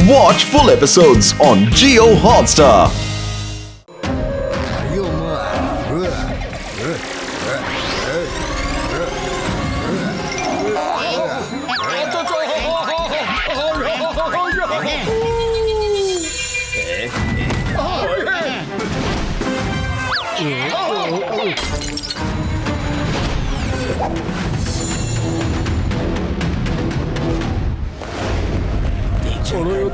Watch full episodes on Jio Hotstar.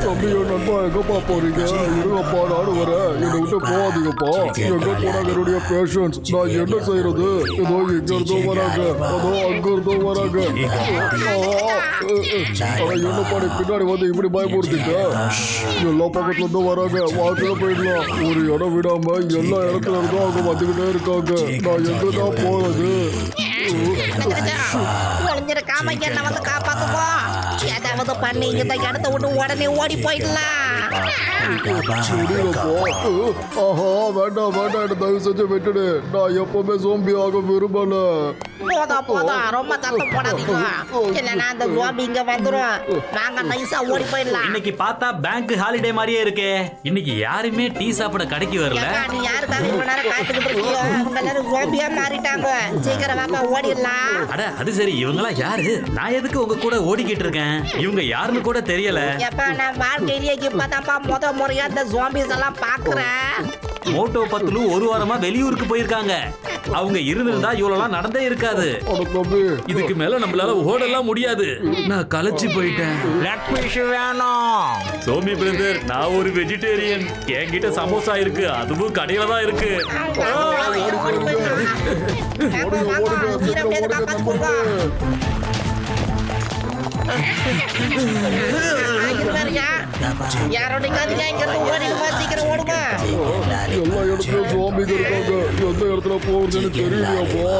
தம்பி நண்பா எங்கப்பா போறீங்க? இருங்கப்பா நானும் வரேன். என்னை விட்டு போகாதீங்கப்பா. எங்க போனாங்க என்னுடைய பேஷன்ஸ்? நான் என்ன செய்யறது? ஏதோ எங்க இருந்தோ வராங்க, அதோ அங்க இருந்தோ வராங்க. என்னப்பா நீ பின்னாடி வந்து இப்படி பயமுறுத்திட்ட? எல்லா பக்கத்துல இருந்தும் வராங்க. வாக்கில போயிடலாம். ஒரு இடம் விடாம எல்லா இடத்துல இருந்தும் அவங்க வந்துகிட்டே இருக்காங்க. நான் எங்கதான் போறது? ஒளிஞ்சிருக்காம என்ன வந்து காப்பாத்துவோம். ஏதாவது பண்ணி இந்த இடத்த விட்டு உடனே ஓடி போயிடலாம். ஆஹா வேண்டாம் வேண்டாம், என்ன தயவு செஞ்சு விட்டுடு. நான் எப்பவுமே ஜோம்பி ஆக விரும்பல. போதும் ரொம்ப சத்தம் போடாதீங்க. இல்லைன்னா அந்த ஜோம்பி இங்க வந்துரும். நாங்க நைஸா ஓடி போயிடலாம். இன்னைக்கு பார்த்தா பேங்க் ஹாலிடே மாதிரியே இருக்கே. இன்னைக்கு யாருமே டீ சாப்பிட கடைக்கு வரல. நீ யாருக்காக இவ்வளவு நேரம் காத்துக்கிட்டு இருக்கியோ? அவங்க எல்லாரும் ஜோம்பியா மாறிட்டாங்க. சீக்கிரம் வாங்க ஓடிடலாம். அட அது சரி, இவங்கெல்லாம் யாரு? நான் எதுக்கு உங்க கூட ஓடிக்கிட்டு இருக்கேன்? இவங்க யாருன்னு கூட தெரியல. எப்ப நான் வாழ்க்கையிலேயே இப்பதான்ப்பா முத முறையா இந்த ஜோம்பிஸ் எல்லாம் பாக்குறேன். மோட்டோ பத்துலு ஒரு வாரமா வெளியூருக்கு போயிருக்காங்க. அவங்க இருந்திருந்தா இவ்வளவு நடந்தே இருக்காது. இதுக்கு மேல நம்மளால ஓடலாம் முடியாது. நான் களைச்சு போயிட்டேன். சோமி பிரதர், நான் ஒரு வெஜிடேரியன். என்கிட்ட சமோசா இருக்கு, அதுவும் கடையில தான் இருக்கு. யாரோட சீக்கிரம் ஓடுமா. எல்லா இடத்துலயும் ஜோம்பிங்க இருக்காங்க. எந்த இடத்துல போறதுன்னு தெரியலையாப்பா.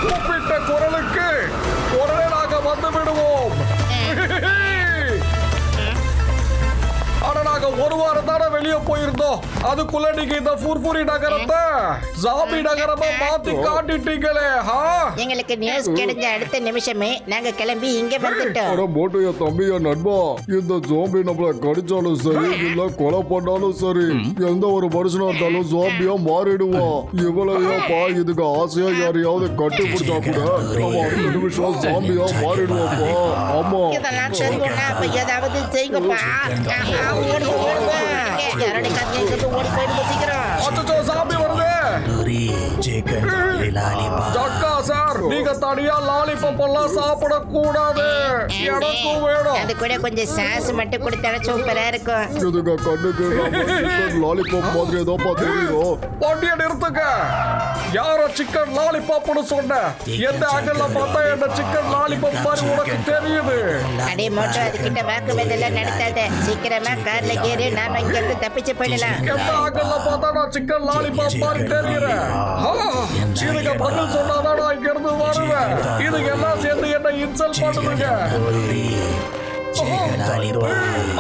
கூப்பிட்ட குரலுக்கு உடனே நாங்க வந்து விடுவோம். ஆனா நாங்க ஒரு வாரம் தானே வெளியே போயிருந்தோம். அதுக்குள்ள நீங்க இந்த ஃபுர்ஃபுரி நகரத்தை ஜாம்பி நகரமா மாத்தி காட்டிட்டீங்களே. எங்களுக்கு நியூஸ் கிடைச்ச அடுத்த நிமிஷமே நாங்க கிளம்பி இங்க வந்துட்டோம். அட மோட்டைய தம்பியா நண்பா, இந்த ஜாம்பி நம்மள கடிச்சாலும் சரி இல்ல கொலை பண்ணாலும் சரி, எந்த ஒரு மனுஷனா இருந்தாலும் ஜாம்பியா மாறிடுவான். இவ்வளவுப்பா இதுக்கு ஆசையா யாரையாவது கட்டி பிடிச்சா கூட நம்ம அடுத்த நிமிஷம் ஜாம்பியா மாறிடுவாப்பா. ஆமா இதெல்லாம் தெரியும்னா அப்ப ஏதாவது செய்யுங்கப்பா. ஓடி போயிடுங்க சீக்கிரம். ஜாம்பி வருது. ஜக்கா சார், நீங்க தனியா லாலிபாப் எல்லாம் சாப்பிட கூடாது. எனக்கும் வேணும். அது கூட கொஞ்சம் சாஸ் மட்டும் கொடுத்தா சூப்பரா இருக்கும். இதுங்க கண்ணுக்கு லாலிபாப் மாதிரி ஏதோ தெரியும். வண்டியை நிறுத்துங்க. யாரோ சிக்கன் லாலிபாப்னு சொன்ன? எந்த ஆங்கிள் பார்த்தா என்ன சிக்கன் லாலிபாப் மாதிரி உனக்கு தெரியுது? அடே மோட்டோ, அதுக்கிட்ட வாக்குவாதெல்லாம் நடத்தாத. சீக்கிரமா கார்ல ஏறி நாம இங்க இருந்து தப்பிச்சு போயிடலாம். எந்த ஆங்கிள் பார்த்தா நான் சிக்கன் லாலிபாப் மாதிரி தெரியுறேன். இதுக்கு பதில் சொன்னாதான் நான் இங்க இருந்து வருவேன். இதுக்கு எல்லாம் சேர்ந்து என்ன இன்சல்ட் பண்ணுதுங்க.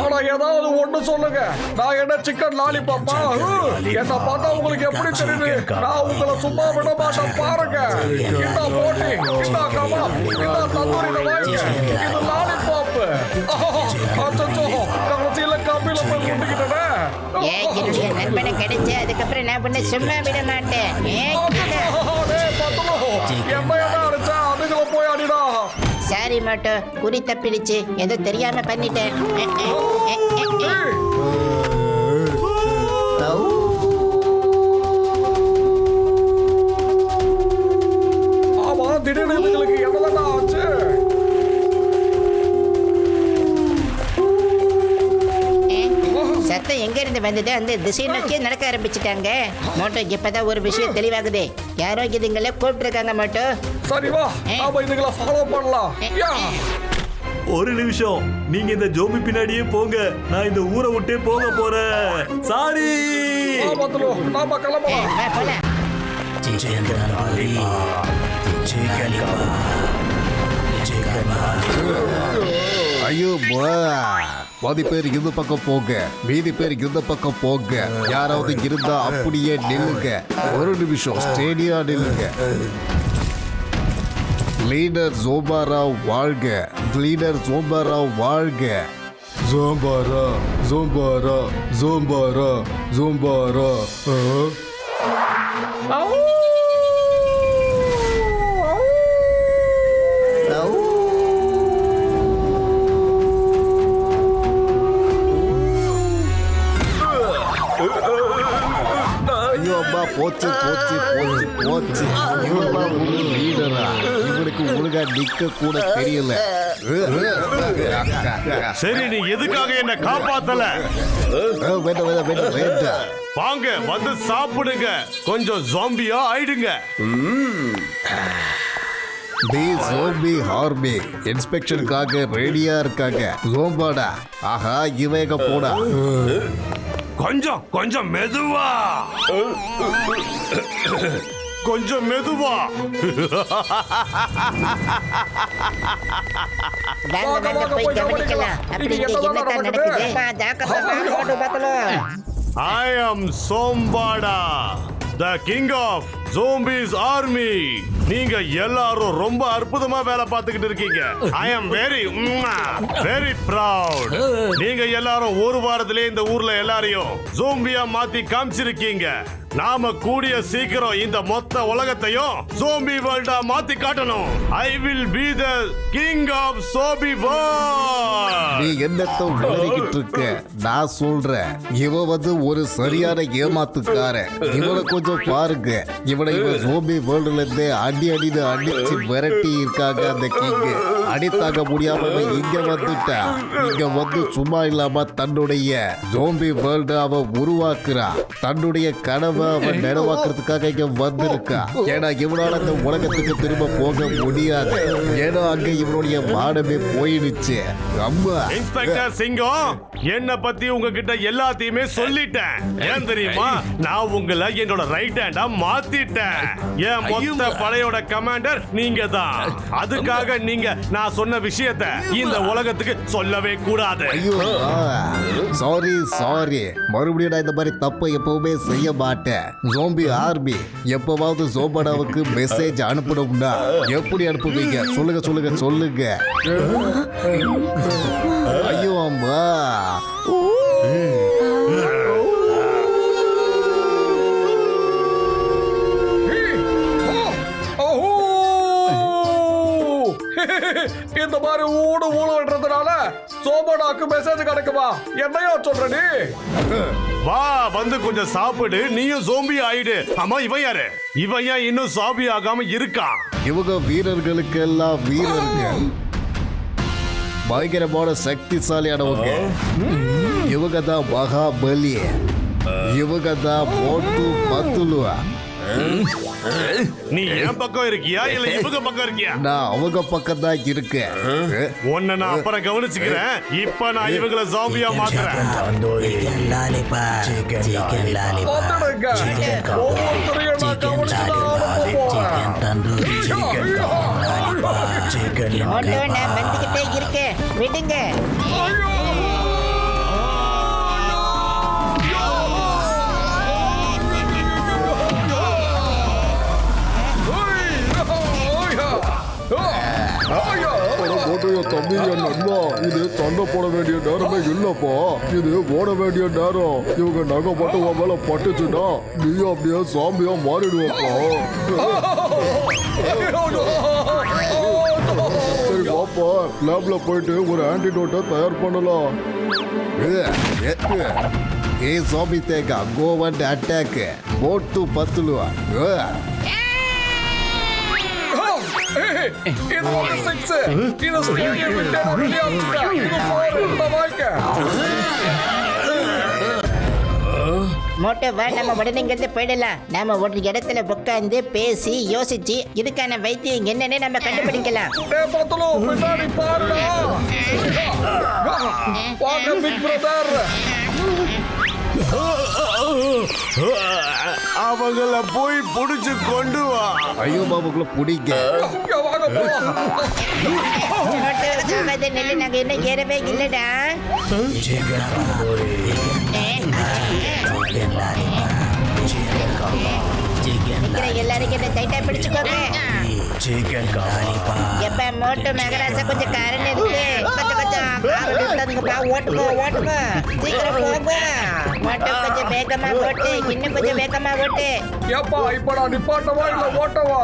ஆனா ஏதாவது ஒண்ணு சொல்லுங்க. நான் என்ன சிக்கன் லாலிபாப்பா? என்ன பார்த்தா உங்களுக்கு எப்படி தெரியுது? நான் உங்களை சும்மா விட மாட்டேன் பாருங்க. இந்த போட்டி, இந்த கபாப், இந்த தந்தூரி வாங்க. இது லாலிபாப். அச்சோ, கடைசியில கம்பியில போய் முட்டிக்கிட்டேன். என்னுடைய நண்பனை கிடைச்சு அதுக்கப்புறம் நான் பண்ண சும்மா விட மாட்டேன். சாரி மோட்டோ, குறி தப்பிடுச்சு. ஏதோ தெரியாம பண்ணிட்டேன். ஆமா, திடீர்னு உங்களுக்கு எவ்வளவு ஆச்சு? சத்தம் எங்க இருந்து வந்தது? அந்த திசை நோக்கி நடக்க ஆரம்பிச்சுட்டாங்க. மோட்டோ, இப்பதான் ஒரு விஷயம் தெளிவாகுது. யாரோ இதுங்களை கூப்பிட்டுருக்காங்க மோட்டோ. சரி வா, நாம இதுங்களை ஃபாலோ பண்ணலாம். ஒரு நிமிஷம், நீங்க இந்த ஜோம்பி பின்னாடியே போங்க. நான் இந்த ஊரை விட்டே போக போறேன். சாரி. நாம கிளம்பலாம். போலாம். Chicken ஐயோ பாதி பேர் இந்த பக்கம் போங்க, மீதி பேர் இந்த பக்கம் போங்க. யாராவது இருந்தா அப்படியே நில்லுங்க. ஒரு நிமிஷம் ஸ்டேடியா நில்லுங்க. லீடர் ஜோபாரா வாழ்க, லீடர் ஜோபாரா வாழ்க. ஜோபாரா ஜோபாரா ஜோபாரா ஜோபாரா. ஐயோ அம்மா, போச்சு போச்சு போச்சு போச்சு. இவன்தான் ஒரு லீடரா? இவனுக்கு ஒழுங்கா நிக்க கூட தெரியல. சரி, நீ எதுக்காக என்ன காப்பாத்தல? வேண்டாம் வேண்டாம் வேண்டாம் வேண்டாம். வாங்க வந்து சாப்பிடுங்க, கொஞ்சம் ஜாம்பியா ஆயிடுங்க. தி ஜோம்பி ஆர்மி இன்ஸ்பெக்ஷனுக்காக ரெடியா இருக்காங்க. ஜோம்பாடா, ஆஹா இவங்க போடா. கொஞ்சம் கொஞ்சம் மெதுவா, கொஞ்சம் மெதுவா. வாங்க வாங்க போய் கவனிக்கலாம். அப்படி இங்க என்னதான் நடக்குது? ஜாக்கிரதை பார்த்தலாம். I am Sombada, the king of zombies army. நீங்க எல்லாரும் ரொம்ப அற்புதமா வேலை பார்த்துக்கிட்டு இருக்கீங்க. I am very proud. நீங்க எல்லாரும் ஒரு வாரத்திலே இந்த ஊர்ல எல்லாரையும் ஜோம்பியா மாத்தி காமிச்சிருக்கீங்க. நாம கூடிய சீக்கிரம் இந்த மொத்த உலகத்தையும் ஜோம்பி வேர்ல்டா மாத்தி காட்டணும். I will be the king of zombie world. நீ என்னத்த உளறிக்கிட்டு இருக்க? நான் சொல்றேன், இவன் வந்து ஒரு சரியான ஏமாத்துக்காரன். இவனை கொஞ்சம் பாருங்க. இவனை இவன் ஜோம்பி வேர்ல்டுல இருந்தே அடின்னு அடிச்சு விரட்டி இருக்காங்க அந்த கிங். அடித்தாங்க முடியாம இங்க வந்துட்டான். இங்க வந்து சும்மா இல்லாம தன்னுடைய ஜோம்பி வேர்ல்டு அவன் உருவாக்குறான். தன்னுடைய கனவை அவன் நினைவாக்குறதுக்காக இங்க வந்திருக்கா. ஏன்னா இவனால அந்த உலகத்துக்கு திரும்ப போக முடியாது. ஏன்னா அங்க இவனுடைய மானமே போயிடுச்சு. அம்மா இன்ஸ்பெக்டர் சிங்கம், என்ன பத்தி உங்ககிட்ட எல்லாத்தையுமே சொல்லிட்டேன். ஏன் தெரியுமா? நான் உங்களை என்னோட ரைட் ஹேண்டா மாத்திட்டேன். என் மொத்த படையோட கமாண்டர் நீங்க தான். அதுக்காக நீங்க நான் சொன்ன விஷயத்தை இந்த உலகத்துக்கு சொல்லவே கூடாது. ஐயோ சாரி சாரி. மறுபடியும் நான் இந்த மாதிரி தப்பை எப்பவுமே செய்ய மாட்டேன். ஜோம்பி ஆர்மி எப்பவாவது ஜோபாடாவுக்கு மெசேஜ் அனுப்பணும்னா எப்படி அனுப்புவீங்க? சொல்லுங்க சொல்லுங்க சொல்லுங்க. ஐயோ அம்மா. இந்த மாதிரி ஊடு ஊடுன்றதுனால சோபடாக்கு மெசேஜ் கிடைக்குமா? என்னையா சொல்ற நீ? வா வந்து கொஞ்சம் சாப்பிடு, நீயும் ஜோம்பி ஆயிடு. ஆமா, இவன் யாரு? இவன் ஏன் இன்னும் ஜாம்பி ஆகாம இருக்கான்? இவங்க வீரர்களுக்கு எல்லாம் வீரர்கள், பயங்கரமான சக்திசாலியானவங்க. இவங்க தான் மகாபலி. இவங்க தான் மோட்டு பத்துலுவா. நீ என் பக்கம் இருக்கியா இல்ல இவங்க பக்கம் இருக்கியா? நான் அவங்க பக்கம் தான் இருக்கேன். உன்னை நான் அப்புறம் கவனிச்சுக்கிறேன். இப்ப நான் இவங்களை ஜாம்பியா மாத்துறேன். வந்துடுங்க. ஒவ்வொருத்தரையும் நான் கவனிச்சுதான் மோட்டோ, நான் வந்துகிட்டே இருக்கேன், விடுங்க. தம்பி நண்பா, இது சண்டை போட வேண்டிய நேரமே இல்லப்பா. இது ஓட வேண்டிய நேரம். இவங்க நகை பட்டு உன் மேல பட்டுச்சுன்னா நீ அப்படியே சாம்பியா மாறிடுவப்பா. சரி பாப்பா, லேப்ல போயிட்டு ஒரு ஆன்டிடோட்டை தயார் பண்ணலாம். ஏ zombie Tek, go and attack. மோட்டு பத்துலுவா. இது ஒரு 6. இது ஸ்டேடியம் விட்டு வெளியாகுங்க. இது 4 இந்த வாய்க்க. மோட்டோ வா, நம்ம உடனே இங்கிருந்து போயிடலாம். நாம ஒரு இடத்துல உட்காந்து பேசி யோசிச்சு இதுக்கான வைத்தியம் என்னன்னு நம்ம கண்டுபிடிக்கலாம். டேய் பத்துலு, பின்னாடி பாருடா. வாங்க பிக் பிரதர். அவங்கள போய் புடிச்சு கொண்டு வா. ஐயோ பாபுக்குள்ள பிடிக்க. வாங்க போ. மோட்டோ, நில்லு நில்லு, நாங்க இன்னும் ஏறவே இல்லடா. எல்லாரும் என்ன டைட்டா பிடிச்சுக்கோங்க. எப்ப மோட்டு மகராசா கொஞ்சம் காரன் இருக்கு, கொஞ்சம் கொஞ்சம் ஓட்டுக்கோ ஓட்டுக்கோ, சீக்கிரம் போங்க. மோட்டு கொஞ்சம் வேகமா ஓட்டு, இன்னும் கொஞ்சம் வேகமா ஓட்டு. ஏப்பா இப்ப நான் நிப்பாட்டவா இல்ல ஓட்டவா?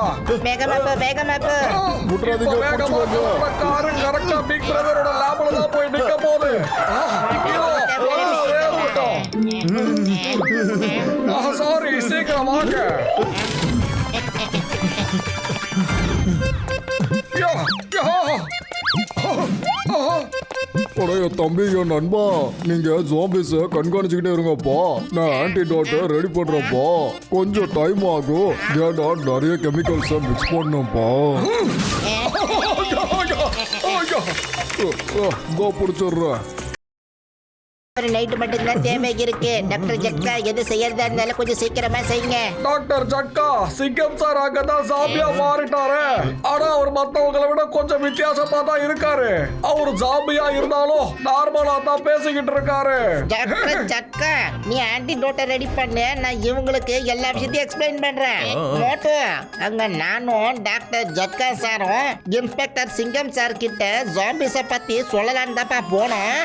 வேகமா போ வேகமா போ. இப்ப வேகமா போற காரு கரெக்டா பிக் பிரதரோட லேப்ல தான் போய் நிக்க போகுது. சாரி, சீக்கிரம் வாங்க. தம்பி என் நண்பா, நீங்க ஜாம்பிஸ கண்காணிச்சுக்கிட்டே இருங்கப்பா. நான் ஆன்டிடோட்டை ரெடி பண்றப்பா. கொஞ்சம் டைம் ஆகும். ஏன்னா நிறைய கெமிக்கல்ஸை மிக்ஸ் பண்ணும்ப்பா. பிடிச்சிடுறேன். ஒரு நைட் மட்டும் தான் தேவை இருக்கு. டாக்டர் ஜட்கா, எது செய்யறதா இருந்தாலும் கொஞ்சம் சீக்கிரமா செய்யுங்க. டாக்டர் ஜட்கா, சிங்கம் சார் அங்கதான் ஜாம்பியா மாறிட்டாரு. ஆனா அவர் மத்தவங்களை விட கொஞ்சம் வித்தியாசமா தான் இருக்காரு. அவர் ஜாம்பியா இருந்தாலும் நார்மலா தான் பேசிக்கிட்டு இருக்காரு. டாக்டர் ஜட்கா, நீ ஆன்டிடோட்டை ரெடி பண்ணு, நான் இவங்களுக்கு எல்லா விஷயத்தையும் எக்ஸ்பிளைன் பண்றேன். மோட்டோ, அங்க நானும் டாக்டர் ஜட்கா சாரும் இன்ஸ்பெக்டர் சிங்கம் சார் கிட்ட ஜாம்பிஸ பத்தி சொல்லலான்னு தான்ப்பா போனோம்.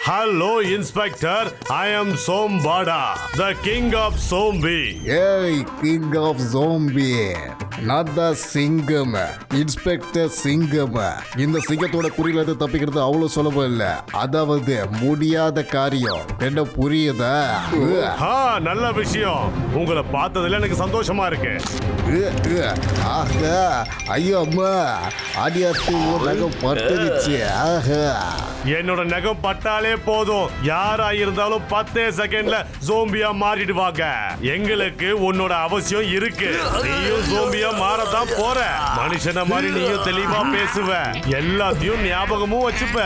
Hello, Inspector. I am Sombada, the king of zombie. ஏய், கிங் ஆஃப் ஜோம்பி, நான் தான் சிங்கம், இன்ஸ்பெக்டர் சிங்கம். இந்த சிங்கத்தோட குறியில தப்பிக்கிறது அவ்வளவு சுலபம் இல்ல. அதாவது முடியாத காரியம். என்ன புரியுதா? நல்ல விஷயம். உங்களை பார்த்ததுல எனக்கு சந்தோஷமா இருக்கு. ஆஹா, ஐயோ அம்மா, அடியாத்து ஒரு நகம் பட்டுருச்சு. ஆஹா, என்னோட நகம் பட்டாலே போதும், யாரா இருந்தாலும் 10 செகண்ட்ல ஜோம்பியா மாறிடுவாங்க. எங்களுக்கு உன்னோட அவசியம் இருக்கு. நீயும் ஜோம்பியா மாறதான் போற. மனுஷன மாதிரி நீயும் தெளிவா பேசுவ, எல்லாத்தையும் ஞாபகமும் வச்சுப்ப.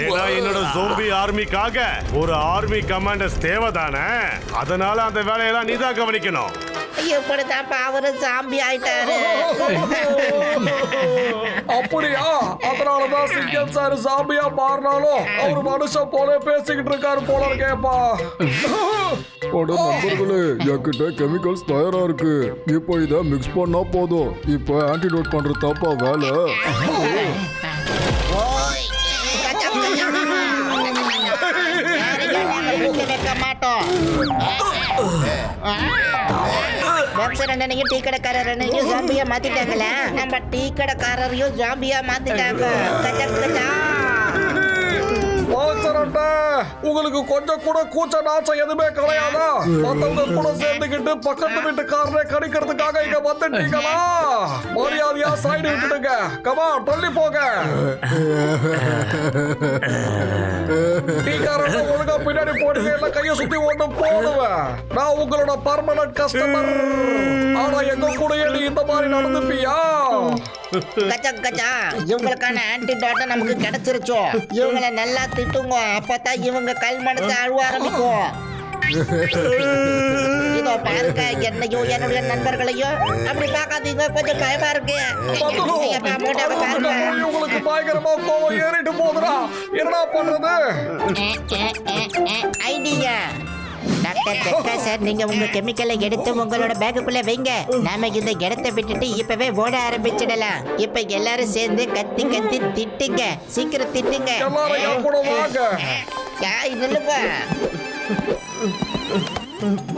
ஏன்னா என்னோட ஜோம்பி ஆர்மிக்காக ஒரு ஆர்மி கமாண்டர்ஸ் தேவைதானே. அதனால அந்த வேலையெல்லாம் நீதான் கவனிக்கணும். இப்படிதான்ப்பா அவரு ஜாம்பி ஆயிட்டாரு. அப்படியா? அதனாலதான் சிங்கம் சார் ஜாம்பியா மாறினாலும் அவர் மனுஷன் போல பேசிக்கிட்டு இருக்காரு போல இருக்கேப்பா. நண்பர்களே, என்கிட்ட கெமிக்கல்ஸ் தயாரா இருக்கு. இப்போ இதை மிக்ஸ் பண்ணா போதும். இப்போ ஆன்டிடோட் பண்ற தப்பா வேலை. டீ கடைக்காரரையும் ஜாம்பியா மாத்திட்டாங்களா? நம்ம டீ கடைக்காரரையும் ஜாம்பியா மாத்திட்டாங்க. உங்களுக்கு கொஞ்சம் கூட கூச்ச நாச்சம் எதுவுமே கிடையாதா? மத்தவங்க கூட சேர்ந்துக்கிட்டு பக்கத்து வீட்டுக்காரரை கடிக்கிறதுக்காக இங்க வந்துட்டீங்களா? மரியாதையா சைடு விட்டுடுங்க. கமா, தள்ளி போங்க. டீக்காரங்க ஒழுங்கா பின்னாடி போடுங்க, இல்ல கைய சுத்தி ஒண்ணு போடுவேன். நான் உங்களோட பர்மனன்ட் கஸ்டமர். ஆனா எங்க கூட நீ இந்த மாதிரி நடந்துப்பியா? இவங்களுக்கான ஆன்டிடோட்டை நமக்கு கிடைச்சிருச்சோ. இவங்களை நல்லா திட்டுங்க, அப்பதான் இவங்க கல் மனசு அழுவ ஆரம்பிக்கும். இதோ பாருங்க, என்னையும் என்னுடைய நண்பர்களையும் அப்படி பார்க்காதீங்க, கொஞ்சம் பயமா இருக்கு. உங்களுக்கு பயங்கரமா கோவம் ஏறிட்டு போகுதுடா, என்னடா பண்றது? ஐடியா டாக்டர் ஜட்கா சார், நீங்க உங்க கெமிக்கலை எடுத்து உங்களோட பேக்குக்குள்ள வைங்க. நாம இந்த இடத்தை விட்டுட்டு இப்பவே ஓட ஆரம்பிச்சிடலாம். இப்ப எல்லாரும் சேர்ந்து கத்தி கத்தி திட்டுங்க, சீக்கிரம் திட்டுங்க. நில்லுங்க,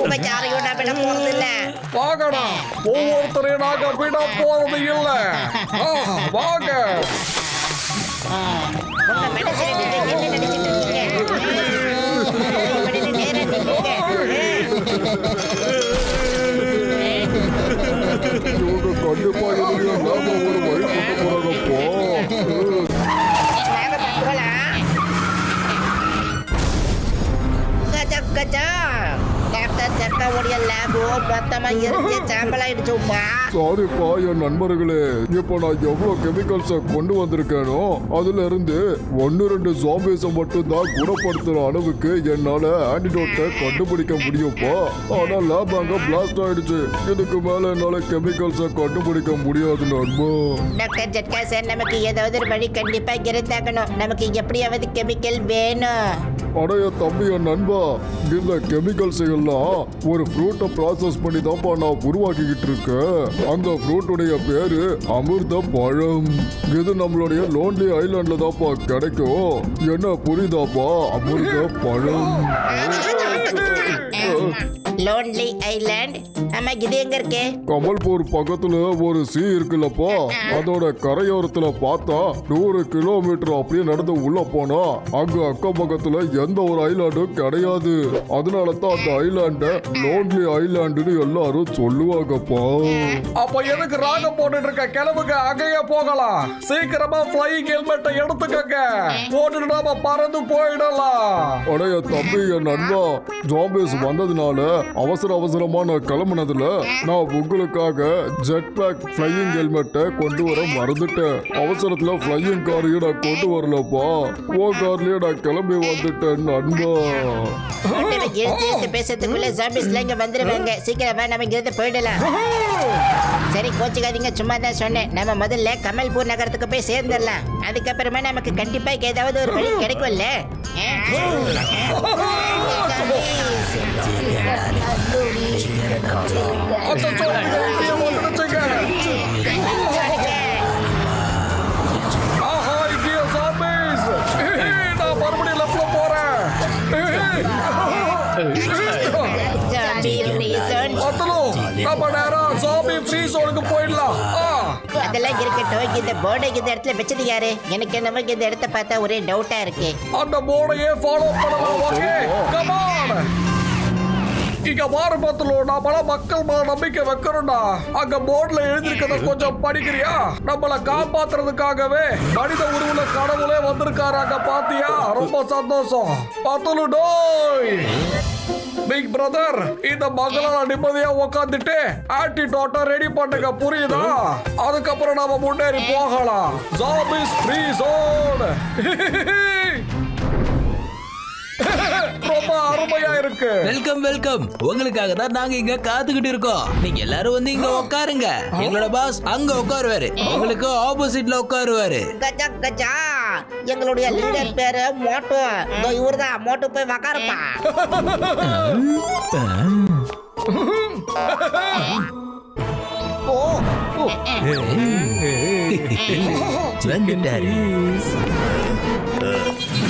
உங்க யாரையும் நான் விட போறது இல்ல. வாங்கடா, ஒவ்வொருத்தரையும் நாங்க விட போறது இல்ல. வாங்க. உங்க மனசுல நீங்க என்ன நினைச்சிட்டு இருக்கீங்க? கண்டிப்பா ஒரு வழி கொண்டு போறாங்கப்போ. டாக்டர் ஜட்காவுடைய லேபோ மொத்தமா எரிஞ்சு சாம்பல் ஆயிடுச்சுப்பா. சாரிப்பா என் நண்பர்களே, இப்போ நான் எவ்வளவு கெமிக்கல்ஸ கொண்டு வந்திருக்கேனோ அதுல இருந்து 1-2 ஜாம்பிஸை மட்டும் தான் குணப்படுத்துற அளவுக்கு என்னால ஆன்டிடோட்டை கண்டுபிடிக்க முடியும்ப்பா. ஆனா லேப் அங்க பிளாஸ்ட் ஆயிடுச்சு. இதுக்கு மேல என்னால கெமிக்கல்ஸை கண்டுபிடிக்க முடியாது நண்பா. டாக்டர் ஜட்கா சார், நமக்கு ஏதாவது ஒரு வழி கண்டிப்பா இருந்தாகணும். நமக்கு எப்படியாவது கெமிக்கல் வேணும். அடைய தம்பி என் நண்பா, இந்த கெமிக்கல்ஸ் எல்லாம் ஒரு ஃப்ரூட்டை ப்ராசஸ் பண்ணி தான்ப்பா நான் உருவாக்கிக்கிட்டு இருக்கேன். அந்த ஃப்ரூட்டுடைய பேரு அமிர்த பழம். இது நம்மளுடைய லோன்லி ஐலாண்ட்ல தான்ப்பா கிடைக்கும். என்ன புரியுதாப்பா? அமிர்த பழம். Lonely island? ஆமா, இது எங்க இருக்கு? கமல்பூர் பக்கத்துல ஒரு சீ இருக்குல்லப்பா, அதோட கரையோரத்துல பார்த்தா 100 கிலோமீட்டர் அப்படியே நடந்து உள்ள போனா அங்க அக்கம் பக்கத்துல எந்த ஒரு ஐலாண்டும் கிடையாது. அதனால தான் அந்த ஐலாண்ட லோன்லி ஐலாண்டுன்னு எல்லாரும் சொல்லுவாங்கப்பா. அப்ப எதுக்கு ராகம் போட்டுட்டு இருக்க? கிளம்புங்க, அங்கேயே போகலாம். சீக்கிரமா ஃப்ளையிங் ஹெல்மெட்டை எடுத்துக்கங்க, போட்டுட்டு நாம பறந்து போயிடலாம். அடைய தம்பி என் நண்பா, ஜாம்பிஸ் வந்ததுனால அவசரமா நான் கிளம்புனதுல நான் உங்களுக்காக ஜெட் பேக் ஃப்ளையிங் ஹெல்மெட்டை கொண்டு வர மறந்துட்டேன். அவசரத்துல ஃப்ளையிங் காரையும் நான் கொண்டு வரலப்பா. ஓ கார்லயே நான் கிளம்பி வந்துட்டேன் நண்பா. பேசுறதுக்குள்ள ஜாம்பிஸ்ல இங்க வந்துருவாங்க. சீக்கிரமா நம்ம இங்க இருந்து போயிடலாம். சரி, கோச்சுக்காதீங்க, சும்மா தான் சொன்னேன். நம்ம முதல்ல கமல்பூர் நகரத்துக்கு போய் சேர்ந்துடலாம். அதுக்கப்புறமா நமக்கு கண்டிப்பா ஏதாவது ஒரு வழி கிடைக்கும்ல. நான் மறுபடியும் லெஃப்ட்ல போறேன். நம்ம நேரா ஜாம்பி ஃப்ரீ ஜோனுக்கு போயிடலாம். அதெல்லாம் இருக்கட்டும், இந்த போர்டை இந்த இடத்துல வச்சது யாரு? எனக்கு நமக்கு இந்த இடத்த பார்த்தா ஒரே டவுட்டா இருக்கு. அந்த போர்டையே ஃபாலோ பண்ணலாம். Okay, come on. இங்க பாரு பத்துலோ, நம்மள மக்கள் மேல நம்பிக்கை வைக்கிறோம்டா. அங்க போர்டுல எழுதிருக்கத கொஞ்சம் படிக்கிறியா? நம்மள காப்பாத்துறதுக்காகவே மனித உருவுல கடவுளே வந்திருக்காரு. அங்க பாத்தியா? ரொம்ப சந்தோஷம். பத்துலு டோய் பிக் பிரதர், இந்த மகளால நிம்மதியா உட்காந்துட்டு ஆன்டிடோட்டை ரெடி பண்ணுங்க, புரியுதா? அதுக்கப்புறம் நாம முன்னேறி போகலாம். Zombies free zone. ரொம்ப அருமையா இருக்கு. வெல்கம். உங்களுக்காக தான் நாங்க இங்க காத்துக்கிட்டு இருக்கோம். நீங்க எல்லாரும் வந்து இங்க உட்காருங்க. எங்களோட பாஸ் அங்க உட்காருவாரு, உங்களுக்கு ஆப்போசிட்ல உட்காருவாரு. கஜா கஜா, எங்களுடைய லீடர் பேரு மோட்டோ. இவர்தான் மோட்டோ, போய் உட்காருப்பா. வந்துட்டாரு.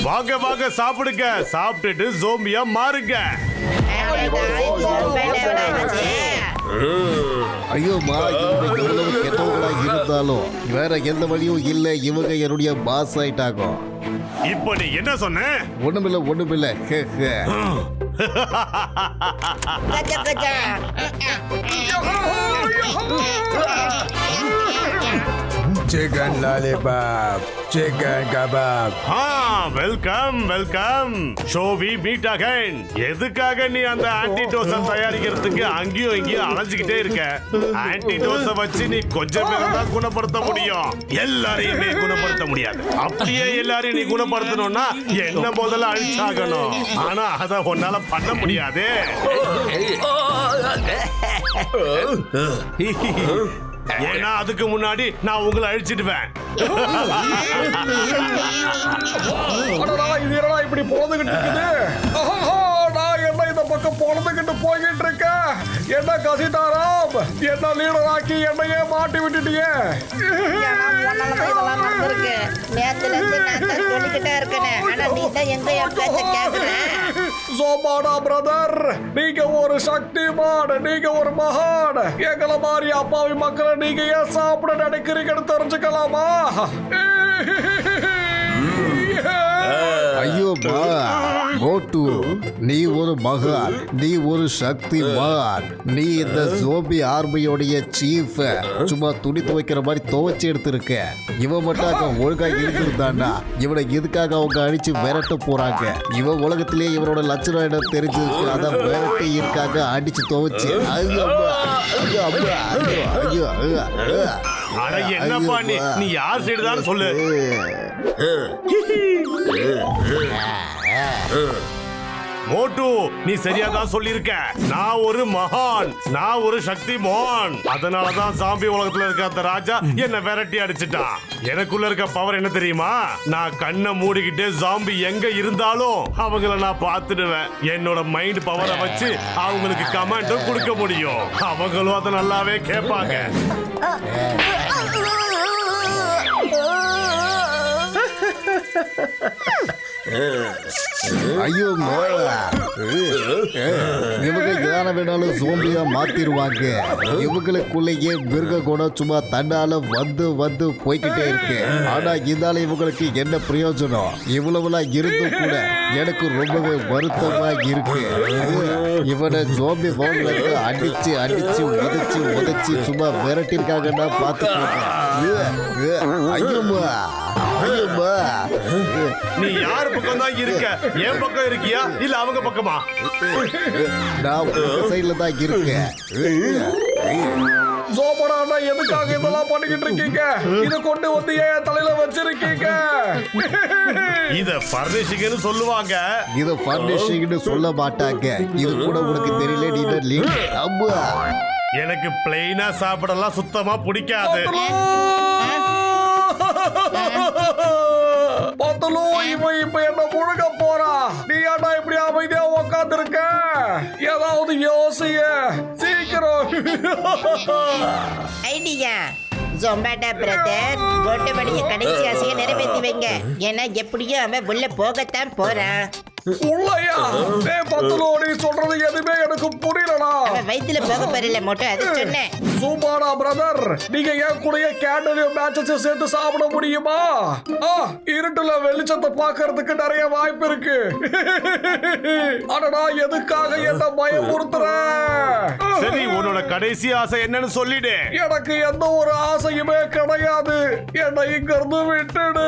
வாங்க சாப்பிடுங்க. சாப்பிட்டுட்டு ஜோம்பியா மாறுங்க. ஐயோமா, இவங்க எவ்வளவு கெட்டவங்களா இருந்தாலும் வேற எந்த வழியும் இல்லை. இவங்க என்னுடைய பாஸ் ஆயிட்டாங்க. இப்போ நீ என்ன சொன்ன? ஒண்ணுமில்ல. கஜா கஜா. Chicken lollipop, chicken kebab. Welcome. ஷோவி மீட் அகைன். எதுக்காக நீ அந்த ஆன்டிடோஸை தயாரிக்கிறதுக்கு அங்கேயும் இங்கேயும் அலைஞ்சுக்கிட்டே இருக்க? ஆன்டிடோஸை வச்சு நீ கொஞ்சம் பேரை தான் குணப்படுத்த முடியும். எல்லாரையுமே குணப்படுத்த முடியாது. அப்படியே எல்லாரையும் நீ குணப்படுத்தணும்னா என்ன முதல்ல அழிச்சாகணும். ஆனா அதை உன்னால பண்ண முடியாது. ஏன்னா அதுக்கு முன்னாடி நான் உங்களை அழிச்சிடுவேன். இப்படி போதுகிட்டு இருக்குது. நான் என்ன இந்த பக்கம் பொழுதுகிட்டு போய்கிட்டு இருக்கேன். என்ன கசிதாராம், என்ன லீடர் ஆக்கி என்னையே மாட்டி விட்டுட்டீங்க. சோமாடா பிரதர், நீங்க ஒரு சக்திமான், நீங்க ஒரு மகான். எங்களை மாதிரி அப்பாவி மக்களை நீங்க ஏன் சாப்பிட நினைக்கிறீங்கன்னு தெரிஞ்சுக்கலாமா? ஐயோ மோட்டு, நீ ஒரு மகான், நீ ஒரு சக்திமான், நீ இந்த ஜோம்பி ஆர்மியோடைய சீஃப். சும்மா துணி துவைக்கிற மாதிரி துவைச்சு எடுத்திருக்க. இவன் மட்டும் அங்க ஒழுங்கா இருந்திருந்தாண்டா இவனை எதுக்காக அவங்க அடிச்சு விரட்ட போறாங்க? இவன் உலகத்திலேயே இவனோட லட்சணம் இடம் தெரிஞ்சிருக்கு. அதை விரட்டி இருக்காங்க அடிச்சு துவைச்சு. ஐயோ ஐயோ ஐயோ ஐயோ ஐயோ. அட என்னப்பா நீ யார் சைடு தான் சொல்லு. மோட்டு, நீ சரியா தான் சொல்லியிருக்க. நான் ஒரு மகான், நான் ஒரு சக்திமான். அதனாலதான் சாம்பி உலகத்துல இருக்க அந்த ராஜா என்ன விரட்டி அடிச்சிட்டான். எனக்குள்ள இருக்க பவர் என்ன தெரியுமா? நான் கண்ணை மூடிக்கிட்டு ஜாம்பி எங்க இருந்தாலும் அவங்கள நான் பார்த்துடுவேன். என்னோட மைண்ட் பவரை வச்சு அவங்களுக்கு கமாண்டும் கொடுக்க முடியும். அவங்களும் அதை நல்லாவே கேட்பாங்க. ஐயோ இவங்க யார வேணாலும் சோம்பியா மாத்திருவாங்க. இவங்களுக்குள்ளேயே மிருக குணம் சும்மா தன்னால வந்து வந்து போய்கிட்டே இருக்கு. ஆனா இதால இவங்களுக்கு என்ன பிரயோஜனம்? இவ்வளவுலாம் இருந்தும் கூட எனக்கு ரொம்பவே வருத்தமா இருக்கு. இவனை ஜோம்பி போன்ல அடிச்சு அடிச்சு உதச்சு உதச்சு சும்மா விரட்டிருக்காங்கன்னா பாத்துக்கோங்க. ஐயோமா ஐயோமா. நீ யார் பக்கம் தான் இருக்க? என் பக்கம் இருக்கியா இல்ல அவங்க பக்கமா? நான் உங்க சைடுல தான் இருக்கேன். ஜோபடா, எதுக்காக இதெல்லாம் பண்ணிக்கிட்டு இருக்கீங்க? இத கொண்டு வந்து ஏன் தலையில வச்சிருக்கீங்க? இத ஃபர்னிஷிங்னு சொல்லுவாங்க. இத ஃபர்னிஷிங்னு சொல்ல மாட்டாங்க. இது கூட உனக்கு தெரியல. நீ லீட். அம்மா, எனக்கு பிளெயினா சாப்பிடலாம் சுத்தமா பிடிக்காது. பத்தலோ, இவன் இப்ப என்ன முழுக போறா. நீ ஏன்டா இப்படி அமைதியா உட்கார்ந்து இருக்க? ஏதாவது யோசிய சீக்கிரம். ஐடியா ஜொம்பாட்டா பிரதர், கோட்டபடிய கடைசி ஆசையை நிறைவேற்றி வைங்க. ஏன்னா எப்படியும் அவன் உள்ள போகத்தான் போறான். உள்ளயா? பத்தலோ, நீ சொல்றது எதுவுமே எனக்கு புரியலடா. அவன் வயித்துல போக போறல மோட்டோ, அது சொன்னேன். சூப்பாடா பிரதர், நீங்க என் கூடயே கேண்டலையும் மேட்சஸ் சேர்த்து சாப்பிட முடியுமா? இருட்டுல வெளிச்சத்தை பார்க்கறதுக்கு நிறைய வாய்ப்பு இருக்கு. அடடா, எதுக்காக என்ன பயமுறுத்துற? சரி, உன்னோட கடைசி ஆசை என்னன்னு சொல்லிடு. எனக்கு எந்த ஒரு ஆசையுமே கிடையாது. என்னை இங்க இருந்து விட்டுடு.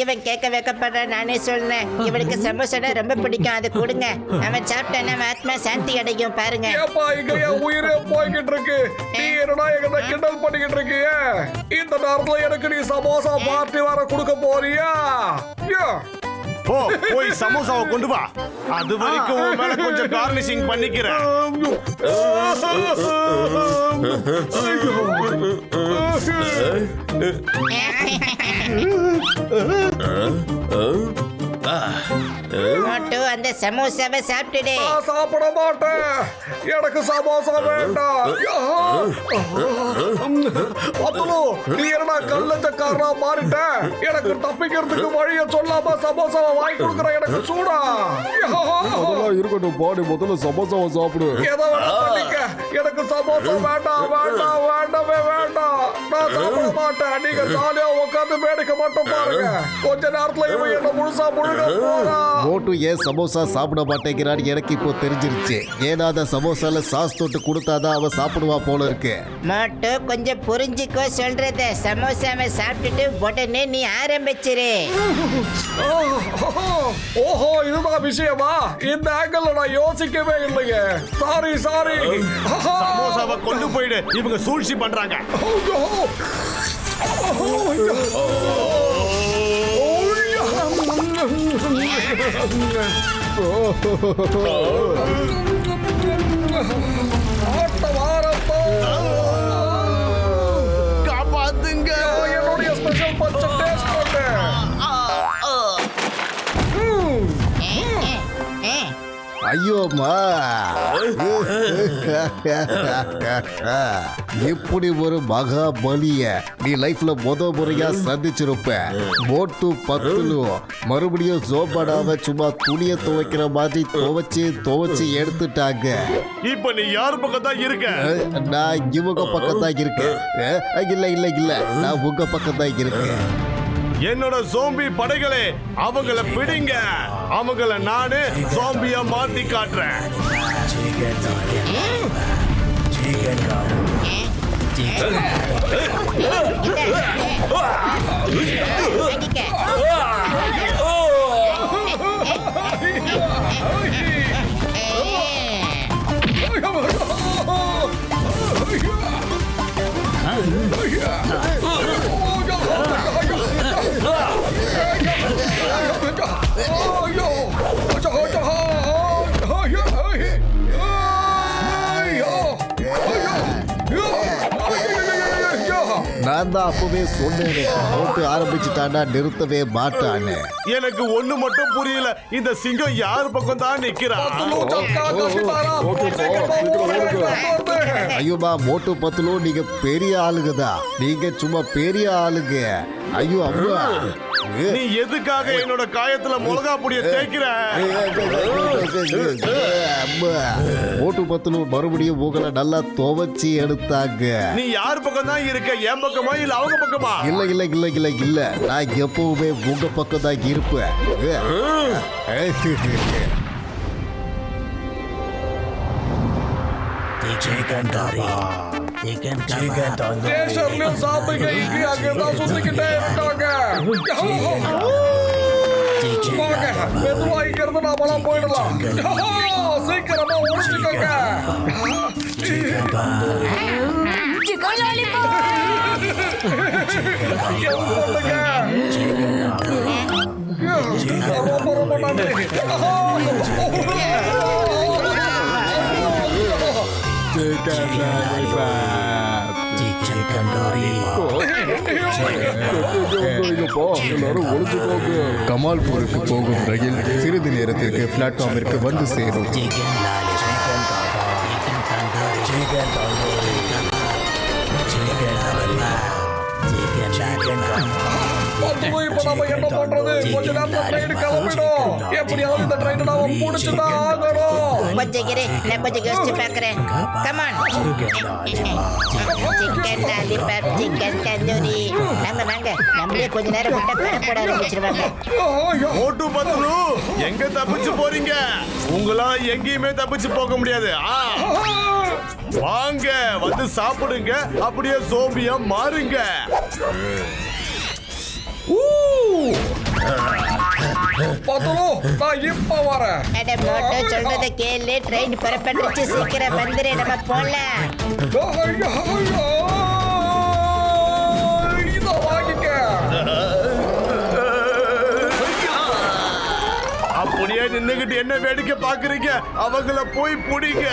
இவன் கேட்க வைக்கப்படுற, நானே சொல்றேன். இவனுக்கு சமோசானா ரொம்ப பிடிக்கும், அது கொடுங்க. அவன் சாப்பிட்டான ஆத்மா சாந்தி அடையும். பாருங்க. ஏப்பா, இங்க என் உயிரே போய்கிட்டு இருக்கு. நீ என்னடா எங்களை கிண்டல் பண்ணிக்கிட்டு இருக்கிய? இந்த நேரத்துல எனக்கு நீ சமோசா பார்ட்டி வர கொடுக்க போறியா? போய் சமோசாவை கொண்டு வா. அது வரைக்கும் உன் மேல கொஞ்சம் கார்னிஷிங் பண்ணிக்கிறேன். மோட்டோ, அந்த சமோசாவை சாப்பிட்டுடு. சாப்பிட மாட்டேன். எனக்கு சமோசா வேண்டாம். அப்புலோ, நீ என்னடா கள்ளச்சக்காரனா மாறிட்ட? எனக்கு தப்பிக்கிறதுக்கு வழிய சொல்லாம சமோசாவை வாங்கி கொடுக்குற. எனக்கு சூடா. அதெல்லாம் இருக்கட்டும் பாடி, முதல்ல சமோசாவை சாப்பிடு. ஏதோ பண்ணிக்க. எனக்கு சமோசா வேண்டாம் வேண்டாம் வேண்டவே வேண்டாம். நான் சாப்பிட மாட்டேன். நீங்க ஜாலியா உட்காந்து வேடிக்கை மட்டும் பாருங்க. கொஞ்ச நேரத்துல இவன் என்ன முழுசா முழுக போறா. மோட்டு ஏன் சமோசா சாப்பிட மாட்டேங்கிறான்னு எனக்கு இப்போ தெரிஞ்சிருச்சு. ஏன்னா அந்த சமோசால சாஸ் தொட்டு கொடுத்தாதான் அவன் சாப்பிடுவா போல இருக்கு. மோட்டோ, கொஞ்சம் புரிஞ்சுக்கோ சொல்றத. சமோசாவை சாப்பிட்டுட்டு உடனே நீ ஆரம்பிச்சிரு. ஓஹோ, இதுதான் விஷயமா? இந்த ஆங்கிள் நான் யோசிக்கவே இல்லையே. Sorry sorry. சமோசாவை கொண்டு போயிடு. இவங்க சூழ்ச்சி பண்றாங்க. காப்பாத்துங்க. என்னுடைய ஸ்பெஷல் பச்சை டேஸ்ட் பண்ணு. ஐயோமா, இப்படி ஒரு மகா பலிய நீ லைஃப்ல முறையா சந்திச்சிருப்ப. மோட்டு பத்துலு மறுபடியும் ஜோபாடாவை சும்மா துணியை துவைக்கிற மாதிரி துவைச்சு எடுத்துட்டாங்க. இப்ப நீ யார் பக்கம் தான் இருக்க? நான் இவங்க பக்கம் தான் இருக்கேன். இல்ல இல்ல இல்ல, நான் உங்க பக்கம் தான் இருக்கேன். என்னோட ஜோம்பி படைகளே, அவங்கள பிடிங்க. அவங்கள நானு ஜோம்பியா மாத்தி காட்டுறேன். நான் தான் அப்பவே சொன்னேன், போட்டு ஆரம்பிச்சுட்டாண்டா நிறுத்தவே மாட்டான்னு. எனக்கு ஒண்ணு மட்டும் புரியல, இந்த சிங்கம் யார் பக்கம் தான் நிக்கிறான்? ஐயோமா மோட்டு பத்துலோ, நீங்க பெரிய ஆளுங்கதா, நீங்க சும்மா பெரிய ஆளுங்க. ஐயோ அம்மா, நீ எதுக்காக என்னோட காயத்துல மிளகா பொடிய தேய்க்கிற? மோட்டு பத்துலோ மறுபடியும் உங்களை நல்லா துவைச்சி எடுத்தாங்க. நீ யார் பக்கம் தான் இருக்க? என் பக்கமா இல்ல அவங்க பக்கமா? இல்ல இல்ல இல்ல இல்ல இல்ல, நான் எப்பவுமே உங்க பக்கம் தான் இருப்பேன். ஸ்டேஷன்லயும் சாப்பிடுங்க, இங்கே அங்கதான் சுத்திக்கிட்டே இருக்காங்க. வாங்க, மெதுவா இங்க இருந்து நாமெல்லாம் போயிடலாம். சீக்கிரமா ஒழிச்சுக்கோங்க. ரொம்ப ரொம்ப நன்றி. கமால்பூருக்கு போகும் ரயில் சிறிது நேரத்திற்கு பிளாட்ஃபார்மிற்கு வந்து சேரும். இப்ப நம்ம என்ன பண்றது? கொஞ்ச நேரத்துல ட்ரெயின் கிளம்பிடும். எப்படியாவது இந்த ட்ரெயினை நாம முடிச்சுதான் ஆகணும். கொஞ்சம் இரு, நான் கொஞ்சம் யோசிச்சு பார்க்கறேன். Come on. Chicken lollipop, chicken tandoori. வாங்க, நம்மளே கொஞ்ச நேரம் விட்டா கடப்பட ஆரம்பிச்சிருவாங்க. மோட்டு பத்துலு, எங்க தப்பிச்சு போறீங்க? உங்களா எங்கேயுமே தப்பிச்சு போக முடியாது. வாங்க, வந்து சாப்பிடுங்க, அப்படியே சோம்பியா மாறுங்க. பத்துலு, நான் இப்ப வரேன். அட மோட்டோ, சொல்றத கேளு. ட்ரெயின் புறப்பட்டுருச்சு, சீக்கிரம் வந்துரு, நம்ம போலாம். இதை வாங்கிக்க. அப்படியே நின்னுகிட்டு என்ன வேடிக்கை பாக்குறீங்க? அவங்கள போய் புடிங்க.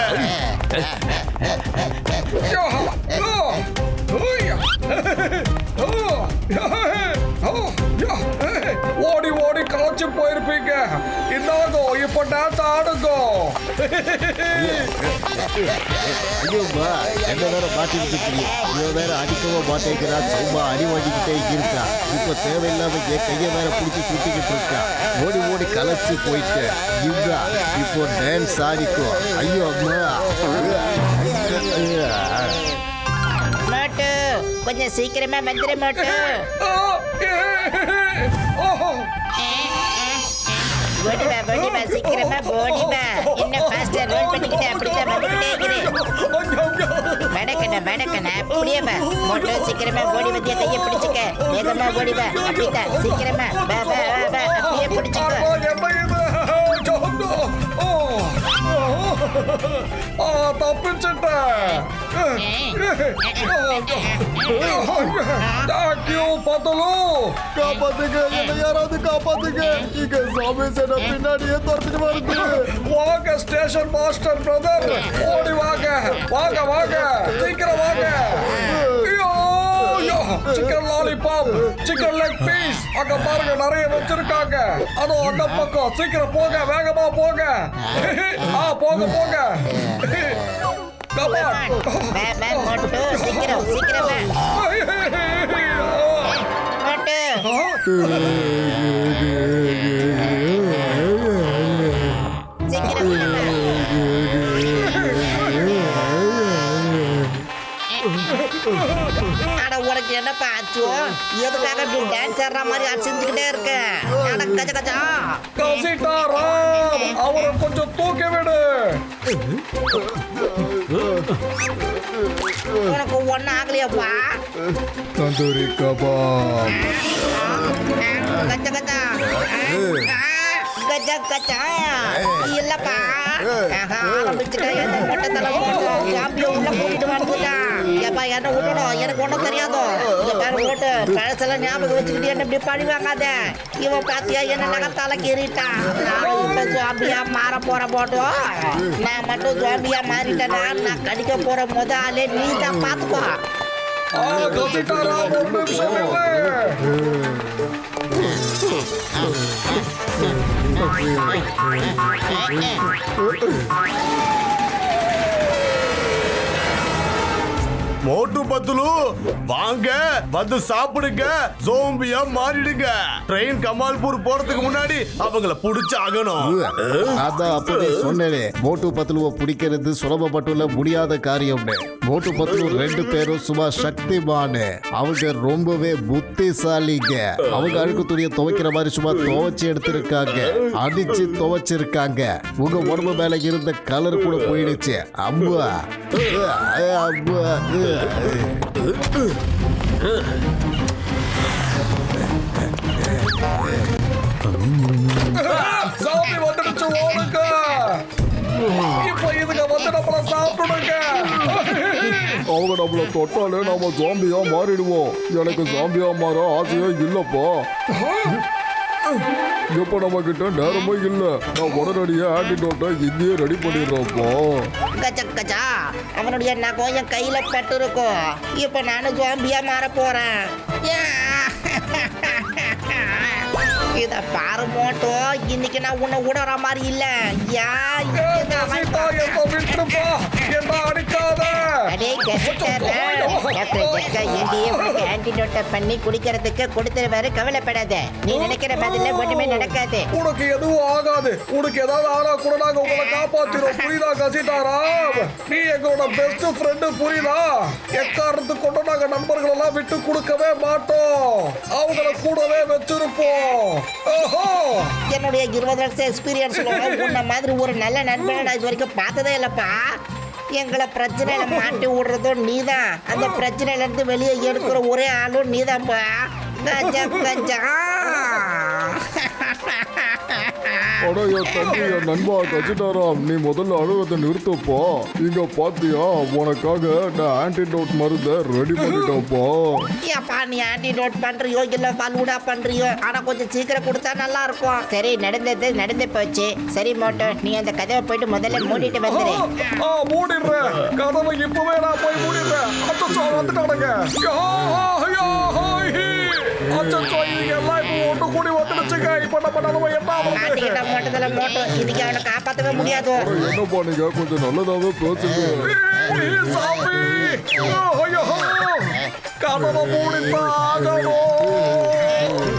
ஓடி ஓடி களைச்சு போயிருப்பீங்க. இந்தாங்கோ, இப்ப டான்ஸ் ஆடுங்கோ. ஐயோமா, என்ன வேற மாட்டிக்கிட்டு இவன் வேற அடிக்கவும் மாட்டேங்கிறான், சும்மா அடி வாங்கிக்கிட்டே இருக்கான். இப்ப தேவையில்லாம என் கையை வேற பிடிச்சி சுட்டிக்கிட்டு இருக்கான். ஓடி ஓடி கலைச்சு போயிட்டு இவா இப்போ டான்ஸ் ஆடிக்கும். ஐயோ அம்மா, மோட்டோ, கொஞ்சம் சீக்கிரமா வந்துரு மோட்டோ. ஓடிவா, சீக்கிரமா ஓடிவா. என்ன ஃபாஸ்டா ரோல் பண்ணிக்கிட்டு அப்படிதான் வந்துக்கிட்டே இரு. வடக்கண்ணா, அப்படியே வா. மோட்டோ, சீக்கிரமா ஓடி வந்தியா, கையை பிடிச்சுக்க. வேகமா ஓடிவா, அப்படிதான் சீக்கிரமா வா வா வா வா, அப்படியே பிடிச்சுக்கோ. தப்பிச்சுட்டேன். காப்பாத்துங்க, என்னை யாராவது காப்பாத்துங்க. இங்க சாமி சேனை பின்னாடியே துரத்துட்டு வருது. வாங்க ஸ்டேஷன் மாஸ்டர் பிரதர், ஓடி வாங்க வாங்க வாங்க, சீக்கிரம் வாங்க. Chicken lollipop, chicken leg piece, அங்க பாருங்க நிறைய வச்சிருக்காங்க. அதோ அந்த பக்கம், சீக்கிரம் போங்க, வேகமா போங்க. போங்க போங்க. மோட்டோ, சீக்கிரம் சீக்கிரமா மோட்டோ, சீக்கிரம் அட உனக்கு என்னப்பா ஆச்சு? எதுக்காக இப்படி டான்ஸ் ஆடுற மாதிரி அடிச்சுக்கிட்டே இருக்க? அட கஜ கஜா. கசிட்டாராம், அவரை கொஞ்சம் தூக்கி விடு. உனக்கு ஒன்னும் ஆகலையாப்பா? தந்தூரி கபாப். கஜ கஜா. கஜா கஜா. இல்லப்பா, ஆரம்பிச்சுட்டா என்ன மொட்டை தலை போட்டு சாப்பிய உள்ள கூட்டிட்டு வந்துட்டான். ஏப்பா என்ன விடணும், எனக்கு ஒன்றும் தெரியாதோ. இங்க பாரு போட்டு பழசெல்லாம் ஞாபகம் வச்சுக்கிட்டு என்ன இப்படி பழி வாங்காத. இவன் பாத்தியா என்ன நகத்தால கீறிட்டான். நான் இப்ப ஜாம்பியா மாற போற போட்டோம். நான் மட்டும் ஜாம்பியா மாறிட்டேன்னா நான் கடிக்க போற முதலே நீ தான் பாத்துக்கோ. கசிட்டாராம், ஒரு நிமிஷம் இல்லை. மோட்டு பத்துலு வாங்க வந்து சாப்பிடுங்க, ஜோம்பியா மாறிடுங்க. ட்ரெயின் கமால்பூர் போறதுக்கு முன்னாடி அவங்கள புடிச்சு ஆகணும். அதான் அப்பவே சொன்னேனே, மோட்டு பத்லுவை பிடிக்கிறது சுலபப்பட்டுள்ள முடியாத காரியம். மோட்டு பத்லு 2 பேரும் சும்மா சக்திமான். அவங்க ரொம்பவே புத்திசாலிங்க. அவங்க அழுக்கு துணியை துவைக்கிற மாதிரி சும்மா துவைச்சு எடுத்திருக்காங்க, அடிச்சு துவைச்சிருக்காங்க. உங்க உடம்பு மேல இருந்த கலர் கூட போயிடுச்சு. அம்பா அம்பா. சாமி வந்துடுச்சு, ஓடுங்க. இப்ப இதுங்க வந்து நம்மள சாப்பிடுங்க. அவங்க நம்மள தொட்டாலே நாம ஜாம்பியா மாறிடுவோம். எனக்கு ஜாம்பியா மாற ஆசையே இல்லப்பா. இப்ப நம்ம கிட்ட நேரமே இல்ல. நான் உடனடியா ஆன்டிடோட்டை இங்கேயே ரெடி பண்ணிடுறப்போ. கஜா கஜா. அவனுடைய நகம் என் கையில பட்டு இருக்கும். இப்ப நானும் ஜாம்பியா மாற போறேன். இத பாரு மோட்டோ, இன்னைக்கு நான் உன்னை விடுற மாதிரி இல்ல. பண்ணி குடிக்கிறதுக்கு கொடுத்துருவாரு, கவலைப்படாத. நீ நினைக்கிற பதில ஒண்ணுமே நடக்காது. உனக்கு எதுவும் ஆகாது. உனக்கு ஏதாவது ஆனா கூட நாங்க உங்களை காப்பாத்திரோம், புரியுதா கசிட்டாராம்? நீ எங்களோட பெஸ்ட் ஃப்ரெண்டு, புரியுதா? எக்காரணத்துக்கு கொண்டு நாங்க நண்பர்கள் எல்லாம் விட்டு கொடுக்கவே மாட்டோம். அவங்கள கூடவே வச்சிருப்போம். என்னுடைய 20 வருஷம் எக்ஸ்பீரியன்ஸ்ல உன்ன மாதிரி ஒரு நல்ல நண்பனை நான் இது வரைக்கும் பார்த்ததே இல்லப்பா. எங்களை பிரச்சனையில மாட்டி விடுறதும் நீதான், அந்த பிரச்சனையில இருந்து வெளியே எடுக்கிற ஒரே ஆளும் நீதான்ப்பா. கஜா கஜா. அட என் தம்பி, என் நண்பா கசிட்டாராம், நீ முதல்ல அழுவதை நிறுத்தப்பா. இங்க பாத்தியா, உனக்காக நான் ஆன்டிடோட் மருந்தை ரெடி பண்ணிட்டப்பா. ஏப்பா நீ ஆன்டிடோட் பண்றியோ இல்ல ஃபலூடா பண்றியோ, ஆனா கொஞ்சம் சீக்கிரம் கொடுத்தா நல்லா இருக்கும். சரி, நடந்தது நடந்து போச்சு. சரி மோட்டோ, நீ அந்த கதவை போயிட்டு முதல்ல மூடிட்டு வந்துரு. மூடிடுறேன் கதவை, இப்பவே நான் போய் மூடிடுறேன். அச்சோ வந்துட்டானுங்க. அச்சோ, இவங்க எல்லாம் இப்ப ஒன்று கூடி வந்துடுச்சுங்க. இப்ப நம்ம நிலைமை என்ன ஆகுது? மோட்டத்துல மோட்டோ, இதுக்கு அவனை காப்பாற்றவே முடியாது. என்னப்பா நீங்க கொஞ்சம் நல்லதாவே பேசுங்க. சாமி, கதவை மூடித்தான் ஆகணும்.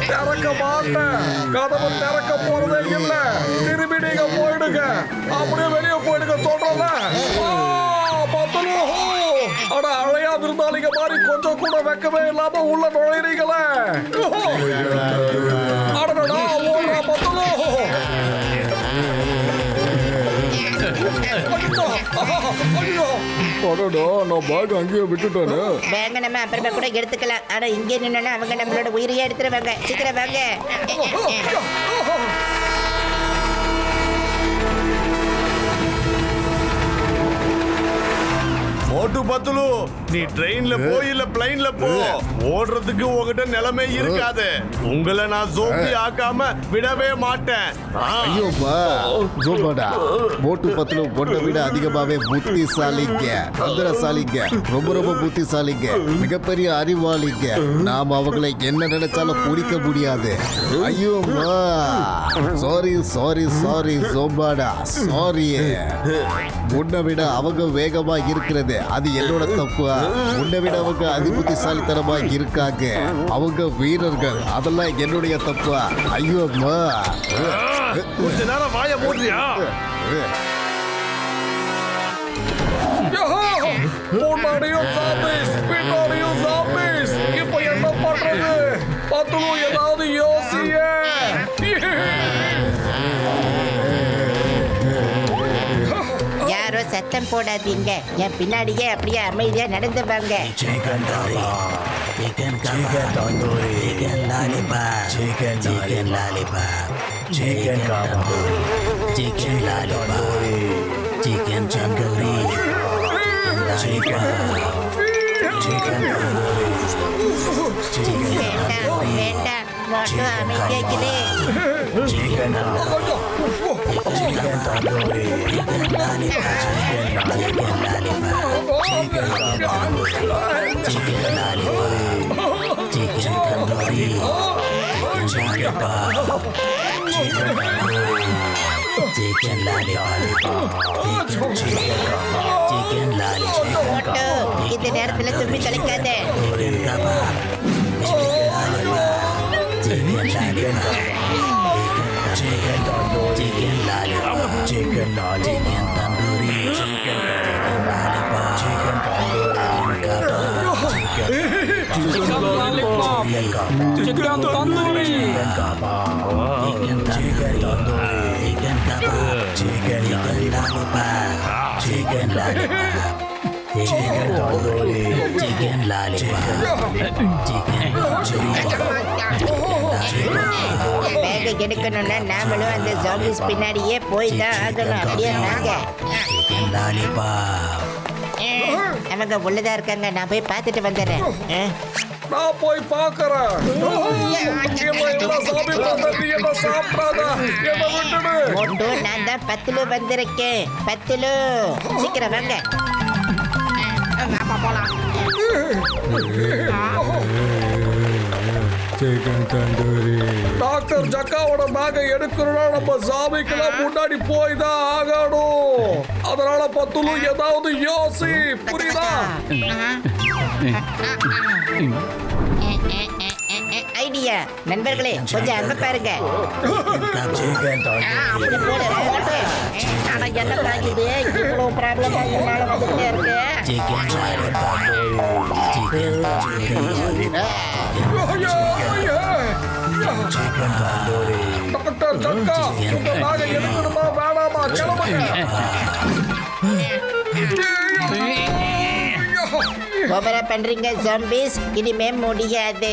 திறக்க மாட்டேன். கதவை திறக்க போறதே இல்ல. திரும்பி நீங்க போயிடுங்க, அப்படியே வெளியே போயிடுங்க சொல்றல. அட அழையா விருந்தாளிங்க மாதிரி கொஞ்சம் கூட வெக்கமே இல்லாம உள்ள நுழைறீங்களே. அடடா, ஓடுறா பத்தலோ. அடடா, நான் பேக் அங்கேயே விட்டுட்டேனே. பேங்க நம்ம அப்புறமா கூட எடுத்துக்கலாம். ஆனா இங்கே நின்னா அவங்க நம்மளோட உயிரையே எடுத்துருவாங்க. சீக்கிரம் வாங்க. மோட்டு பத்துலு, நீ ட்ரெயின்ல போ இல்ல பிளைன்ல போ, ஓடுறதுக்கு உங்ககிட்ட நிலைமை இருக்காது. உங்களை நான் ஜோம்பி ஆக்காம விடவே மாட்டேன். ஐயோப்பா, ஜோபாடா, மோட்டு பத்லு பொண்ணை விட அதிகமாவே புத்திசாலிங்க, தந்திரசாலிங்க, ரொம்ப ரொம்ப புத்திசாலிங்க, மிகப்பெரிய அறிவாளிங்க. நாம் அவங்களை என்ன நினைச்சாலும் பிடிக்க முடியாது. ஐயோமா, சாரி சாரி சாரி ஜோபாடா, சாரி. உன்னை விட அவங்க வேகமா இருக்கிறது அது என்னோட தப்பு. உன்னை விட அவங்க அதிபுத்திசாலித்தனமா இருக்காங்க. அவங்க வீரர்கள், அதெல்லாம் என்னுடைய தப்பு. ஐயோம்மா, கொஞ்ச நேரம் வாய மூடுறியா? முன்னாடியும் சாமி, பின்னாடியும் சத்தம் போடாதீங்க. என் பின்னாடியே அப்படியே அமைதியா நடந்து வாங்க. Chicken tandoori chicken lollipop chicken lollipop chicken tandoori chicken lollipop chicken tandoori chicken வேண்டாம் மோட்டோ அமைதியாக்கிலே. Chicken tandoori chicken lollipop chicken lollipop chicken lollipop chicken tandoori chicken lollipop chicken lollipop chicken lollipop மோட்டோ இந்த நேரத்துல தும்பி தலைக்காத. பேக எடுக்கணும்னா நாமளும் அந்த ஜாம்பிஸ் பின்னாடியே போய் தான் ஆகணும். அப்படியே நாங்க அவங்க உள்ளதா இருக்காங்க. நான் போய் பார்த்துட்டு வந்துடுறேன். நான் போய் பார்க்கறேன். என்ன சாமி பார்த்தா நீ என்ன சாப்பிடாத, என்ன விட்டுடு. மோட்டோ நான் தான் 10 வந்திருக்கேன். 10 சீக்கிரம் வாங்க. போலாம். சிக்கன் தந்தூரி டாக்டர் ஜக்காவோட பேக்கை எடுக்கணும்னா நம்ம சாமிக்கெல்லாம் முன்னாடி போய் தான் ஆகணும். அதனால பத்துலு ஏதாவது யோசி, புரியுதா? ஐடியா நண்பர்களே, கொஞ்சம் அங்க பாருங்க. அப்படி போட ஆனா என்ன தாங்குது, இவ்வளவு ப்ராப்ளமா என்னால வந்துட்டே இருக்கு. டாக்டர் ஜக்கா, உங்க பேக்கை எடுக்கணுமா வேணாமா, கிளம்புங்க. ஓவரா பண்றீங்க ஜாம்பிஸ், இனிமே முடியாது.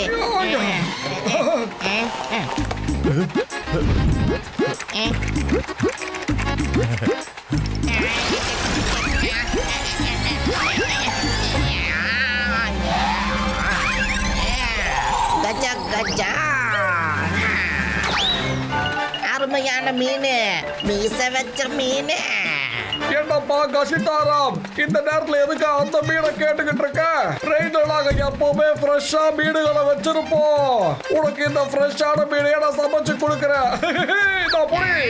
கஜா கஜா, அருமையான மீன், மீச வச்ச மீன். என்னப்பா கசிதாராம், இந்த நேரத்துல எதுக்கு அந்த மீனை கேட்டுக்கிட்டு இருக்க? ட்ரெயின்ல நாங்க எப்பவுமே ஃப்ரெஷ்ஷா மீன்களை வச்சிருப்போம். உனக்கு இந்த ஃப்ரெஷ்ஷான மீனையே நான் சமைச்சு கொடுக்குறேன். நான் போய்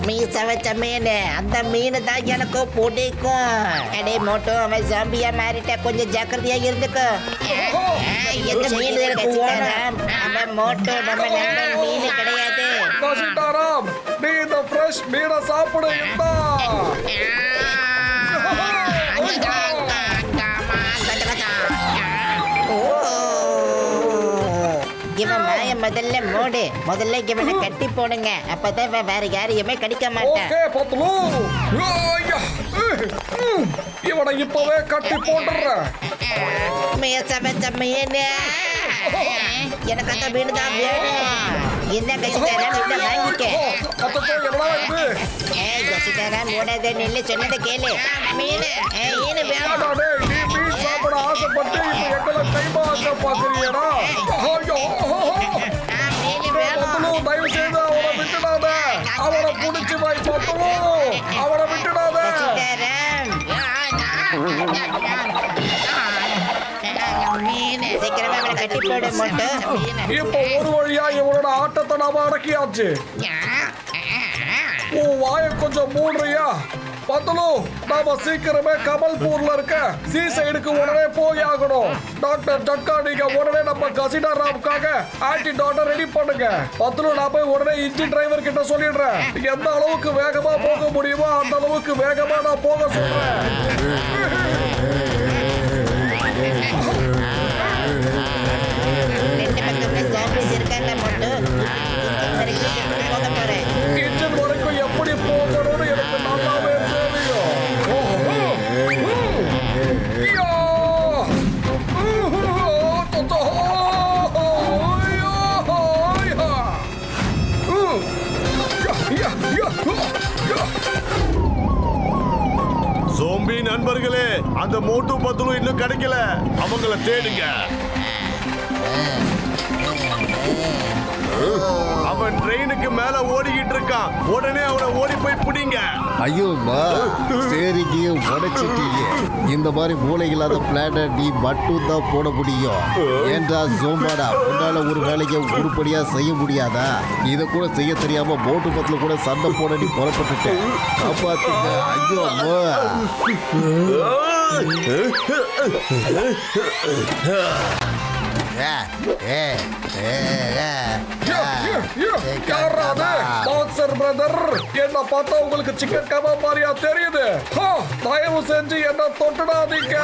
மீச வச்ச மீன், அந்த மீன் தான் எனக்கு பிடிக்கும். அடே மோட்டோ, அவன் ஜாம்பியா மாறிட்ட, கொஞ்சம் ஜாக்கிரதையா இருந்துக்கோ. எந்த மீன் இருக்கு சீதாராம்? அவன் மோட்டோ நம்ம நண்பன், மீன் கிடையாது. கசிதாராம், நீ இந்த ஃப்ரெஷ் மீனை சாப்பிடு. இந்தா. இவன் மாய முதல்ல மூடு. முதல்ல இவனை கட்டி போடுங்க, அப்பதான் இவன் வேற யாரையுமே கடிக்க மாட்டான். ஓகே பத்துலு, ஐயா, இவனை இப்பவே கட்டி போட்டுறேன். மீச வச்ச மீன், எனக்கு அந்த மீன் தான் வேணும். என்ன கசிதாராம், இதை வாங்கிக்க. அச்சச்சோ, என்னடா இது? கசிதாராம் ஓடாத, நில்லு, சொன்னதை கேளு. மீன் மீன் வேணும். அடாடே, நீ மீன் சாப்பிட ஆசைப்பட்டு இப்ப எங்களை கைமாக்க பாக்குறியடா? ஐயோ, மீன் வேணும். பத்துலு, தயவு செய்து அவனை விட்டுடாத. அவனை புடிச்சு வை பத்துலு, அவனை விட்டுடாத. கசிதாராம், சீக்கிரமா அவனை கட்டி போட மாட்டோம். இப்ப ஒரு வழியா இவனோட ஆட்டத்தை நாம அடக்கியாச்சு. உன் வாயை கொஞ்சம் மூடுறியா? பத்துலு, நாம சீக்கிரமே கமல்பூர்ல இருக்க சீ சைடுக்கு உடனே போய் ஆகணும். டாக்டர் ஜக்கா, நீங்க உடனே நம்ம கசிடாராமுக்காக ஆன்டிடோட்டை ரெடி பண்ணுங்க. பத்துலு, நான் போய் உடனே இன்ஜின் டிரைவர் கிட்ட சொல்லிடுறேன். எந்த அளவுக்கு வேகமா போக முடியுமோ அந்த அளவுக்கு வேகமா நான் போக சொல்றேன். ரெண்டு பக்கமே ஜாம்பிஸ் இருக்காங்க மோட்டோ. போக போறேன். நண்பர்களே, அந்த மோட்டு பத்துலு இன்னும் கிடைக்கல. அவங்கள தேடுங்க. அவன் ட்ரெயினுக்கு மேல ஓடிக்கிட்டு இருக்கான். உடனே அவனை ஓடி போய் பிடிங்க. ஐயோமா, சரிக்கு உடைச்சிட்டீங்க. இந்த மாதிரி மூளையில்லாத பிளான நீ மட்டும் தான் போட முடியும். ஏண்டா சோம்பாடா, உன்னால ஒரு வேலையை உருப்படியா செய்ய முடியாதா? இதை கூட செய்ய தெரியாம மோட்டு பத்துல கூட சண்டை போட நீ புறப்பட்டுட்ட. காப்பாத்துங்க. ஐயோமா. பாக்ஸர் பிரதர், என்ன பார்த்தா உங்களுக்கு சிக்கன் கபாப் மாதிரியா தெரியுது? தயவு செஞ்சு என்ன தொட்டுடாதீங்க.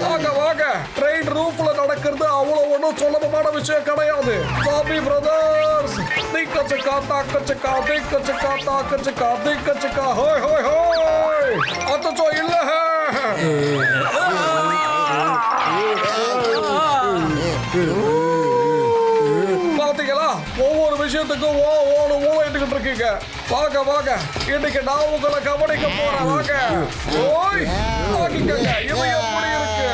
வாங்க வாங்க, ட்ரெயின் ரூஃப்ல நடக்கிறது அவ்வளவு ஒன்றும் சுலபமான விஷயம் கிடையாது. சாமி பிரதர்ஸ், திக்கச்சக்கா தாக்கச்சக்கா திக்கச்சக்கா தாக்கச்சக்கா திக்கச்சக்கா ஹோய் ஹோய் ஹோய். அச்சோ இல்ல. பாத்தீங்களா, ஒவ்வொரு விஷயத்துக்கும் ஓடிட்டு இருக்கீங்க. வாங்க வாங்க, இன்னைக்கு நான் உங்களை கவனிக்க போறேன். வாங்க ஓய், வாங்கிக்கங்க. இது எப்படி இருக்கு?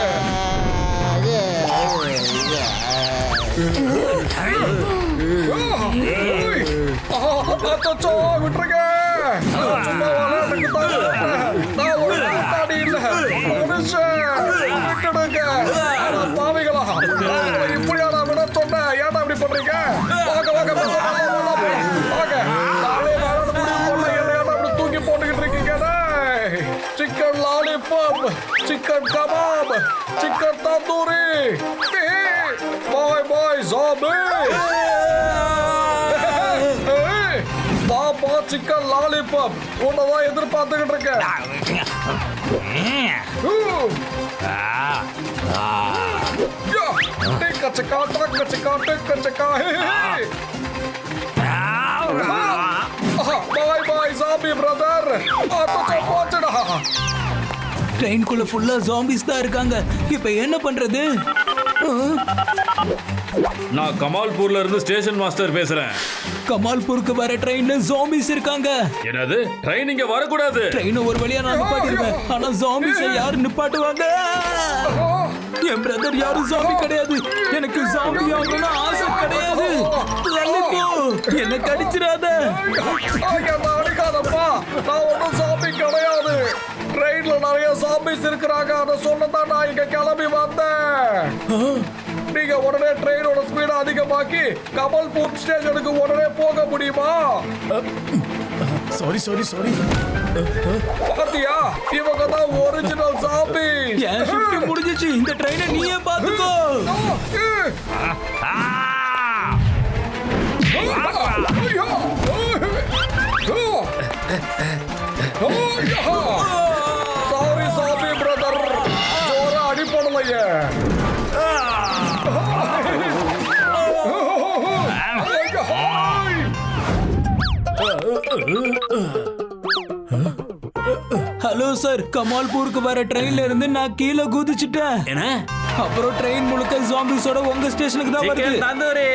அச்சோ, விட்டுருங்க. சும்மா விளையாட்டுக்கு தான். நான் ஒரு தாடி இல்ல, மனுஷன். விட்டுடுங்க. பாவிகளா, இப்படியா விட சொன்னேன்? ஏன்டா இப்படி பண்றீங்க? வாங்க வாங்க வாங்க. நாளே வேலை முடிவு பண்ண ஏன்டா இப்படி தூக்கி போட்டுக்கிட்டு இருக்கீங்க? Chicken lollipop, chicken kebab, chicken tandoori. Bye bye ஜாபி. பாப்பா சிக்கன் லாலிபாப், உன்னதான் எதிர்பார்த்துக்கிட்டு இருக்கேன். டிக்கச்சக்கா டக்கச்சக்கா டிக்கச்சக்கா. Bye bye zombie brother. போச்சுடா. ட்ரெயின்குள்ள ஃபுல்லா ஜாம்பிஸ் தான் இருக்காங்க. இப்ப என்ன பண்றது? நான் கமால்பூர்ல இருந்து ஸ்டேஷன் மாஸ்டர் பேசுறேன். கமால்பூருக்கு வர ட்ரெயின்ல ஜாம்பிஸ் இருக்காங்க. என்னது? ட்ரெயின் இங்க வரக்கூடாது. ட்ரெயின் ஒரு வழியா நான் நிப்பாட்டிடுவேன். ஆனா ஜாம்பிஸை யாரு நிப்பாட்டுவாங்க? என் பிரதர் யாரும் ஜாம்பி கிடையாது. எனக்கு ஜாம்பி ஆகணும்னு ஆசை கிடையாது. என்ன கடிச்சிடாத. அடிக்காதப்பா, நான் ஒன்றும் ஜாம்பி கிடையாது. ட்ரெயின்ல நிறைய ஜாம்பிஸ் இருக்கிறாங்க. அதை சொல்லதான் நான் இங்க கிளம்பி வந்தேன். நீங்க உடனே ட்ரெயினோட ஸ்பீட அதிகமாக்கி கமல்பூர் ஸ்டேஷனுக்கு உடனே போக முடியுமா? சாரி. பாத்தியா, இவங்க தான் ஒரிஜினல் ஜாம்பி. என் ஷிஃப்ட் முடிஞ்சிச்சு. இந்த ட்ரெயினை நீயே பாத்துக்கோ. சாரி சாமி பிரதர், ஜோரா அடிப்படலையே. ஹலோ சார், கமால்பூருக்கு வர ட்ரெயின்ல இருந்து நான் கீழே குதிச்சுட்டேன். என்ன? அப்புறம் ட்ரெயின் முழுக்க ஜாம்பிஸோட உங்க ஸ்டேஷனுக்கு தான் வருது. சிக்கன் தந்தூரி.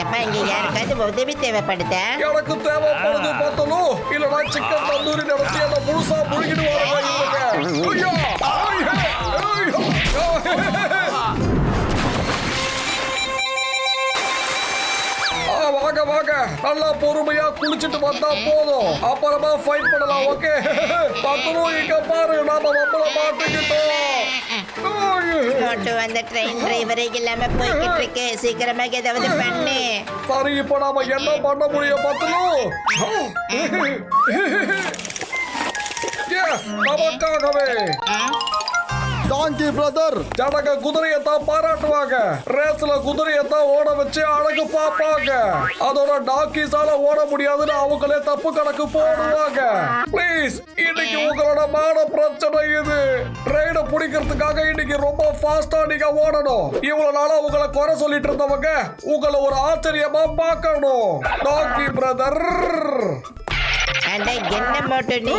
எப்ப இங்க யாருக்காவது உதவி தேவைப்படுதா? எனக்கு தேவைப்படுது பார்த்தலோ, இல்லனா சிக்கன் தந்தூரி நினைச்சு என்ன முழுசா முழுகிடுவாங்க இவங்க. ஐயா வாங்க வாங்க, நல்லா பொறுமையா குளிச்சுட்டு வந்தா போதும். அப்புறமா ஃபைட் பண்ணலாம். ஓகே, பக்கமும் இங்க பாரு, நாம நம்மள மாட்டிக்கிட்டோம். மோட்டு வந்த ட்ரெயின் டிரைவரே இல்லாம போய்கிட்டு இருக்கு. சீக்கிரமா ஏதாவது பண்ணு. சரி, இப்ப நாம என்ன பண்ண முடியும் பக்கலும்? நமக்காகவே டாங்கி பிரதர், ஜனங்க குதிரையத்தான் பாராட்டுவாங்க. ரேஸ்ல குதிரையத்தான் ஓட வச்சு அழகு பார்ப்பாங்க. அதோட டாக்கிஸால ஓட முடியாதுன்னு அவங்களே தப்பு கணக்கு போடுவாங்க. ப்ளீஸ், இன்னைக்கு உங்களோட மான பிரச்சனை இது. ட்ரெயினை பிடிக்கிறதுக்காக இன்னைக்கு ரொம்ப ஃபாஸ்டா நீங்க ஓடணும். இவ்வளவு நாளா உங்களை குறை சொல்லிட்டு இருந்தவங்க உங்களை ஒரு ஆச்சரியமா பார்க்கணும். டாங்கி பிரதர், அட என்ன மோட்டு நீ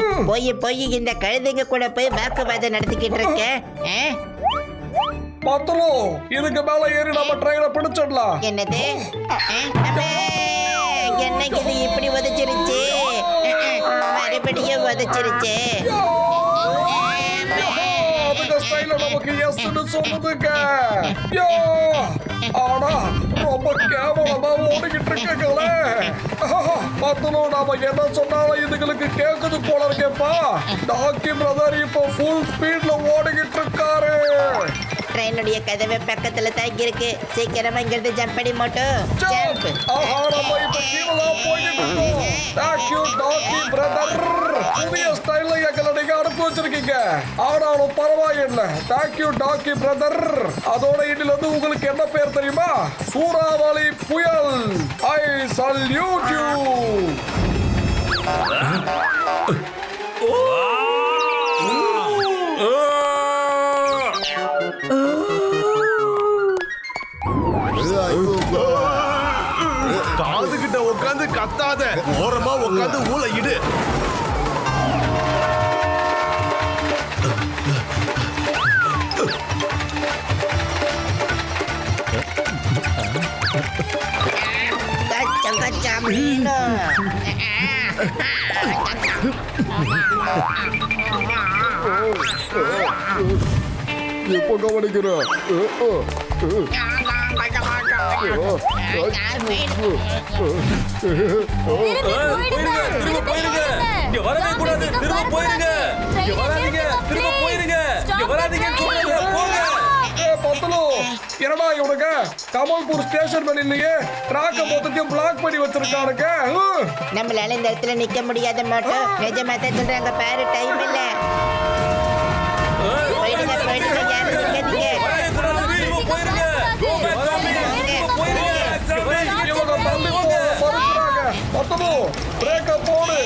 போய் இந்த கழுதைங்க கூட போய் வாக்குவாதம் நடத்திக்கிட்டு இருக்க? பத்தலோ, இதுக்கு மேல ஏறி நம்ம ட்ரெயினை பிடிச்சிடலாம். என்னது? என்னைக்கு இது இப்படி உதைச்சிருச்சு? மறுபடியும் உதைச்சிருச்சு. அதுக்கு ஸ்டைல நமக்கு எஸ்ன்னு சொல்லுதுங்க. யா, ஆனா ரொம்ப கேவலமா ஓடிக்கிட்டு இருக்குங்களே. பத்தலும் நாம என்ன சொன்னாலும் இதுங்களுக்கு கேக்குது போல இருக்கேப்பா. டாக்கி பிரதர் இப்போ ஃபுல் ஸ்பீட்ல ஓடிக்கிட்டு இருக்காரு. ட்ரெயினுடைய கதவை பக்கத்துல தான் இருக்கு. சீக்கிரமா இங்கிருந்து ஜம்ப் பண்ணி மட்டும் ஜம்ப். ஆஹா, நம்ம இப்ப கீழே தான் போய்கிட்டு இருக்கோம். Thank you, டாக்கி பிரதர். புதிய ஸ்டைல்ல எங்களை நீங்க அனுப்பி வச்சிருக்கீங்க. ஆனாலும் பரவாயில்லை. Thank you, டாக்கி பிரதர். அதோட இதுல இருந்து உங்களுக்கு என்ன பேர் தெரியுமா? சூறாவளி புயல். I salute you. காது கிட்ட உட்காந்து கத்தாத, ஓரமா உட்காந்து ஊல இடு. கச்சம் கச்சம் மீனு. எப்ப கவனிக்கிற என்னடா இவனுங்க கமல்பூர் ஸ்டேஷன் வெளியிலேயே ட்ராக்க மொத்தத்தையும் பிளாக் பண்ணி வச்சிருக்கானுங்க. நம்மளால இந்த இடத்துல நிக்க முடியாத மாட்டோம். நிஜமா தான் சொல்றாங்க பாரு, டைம் இல்ல. போயிடுங்க போயிடுங்க, யாரும் நிக்காதீங்க. இவங்க தள்ளி போக மறுக்கிறாங்க. மொத்தமும் பிரேக்க போடு.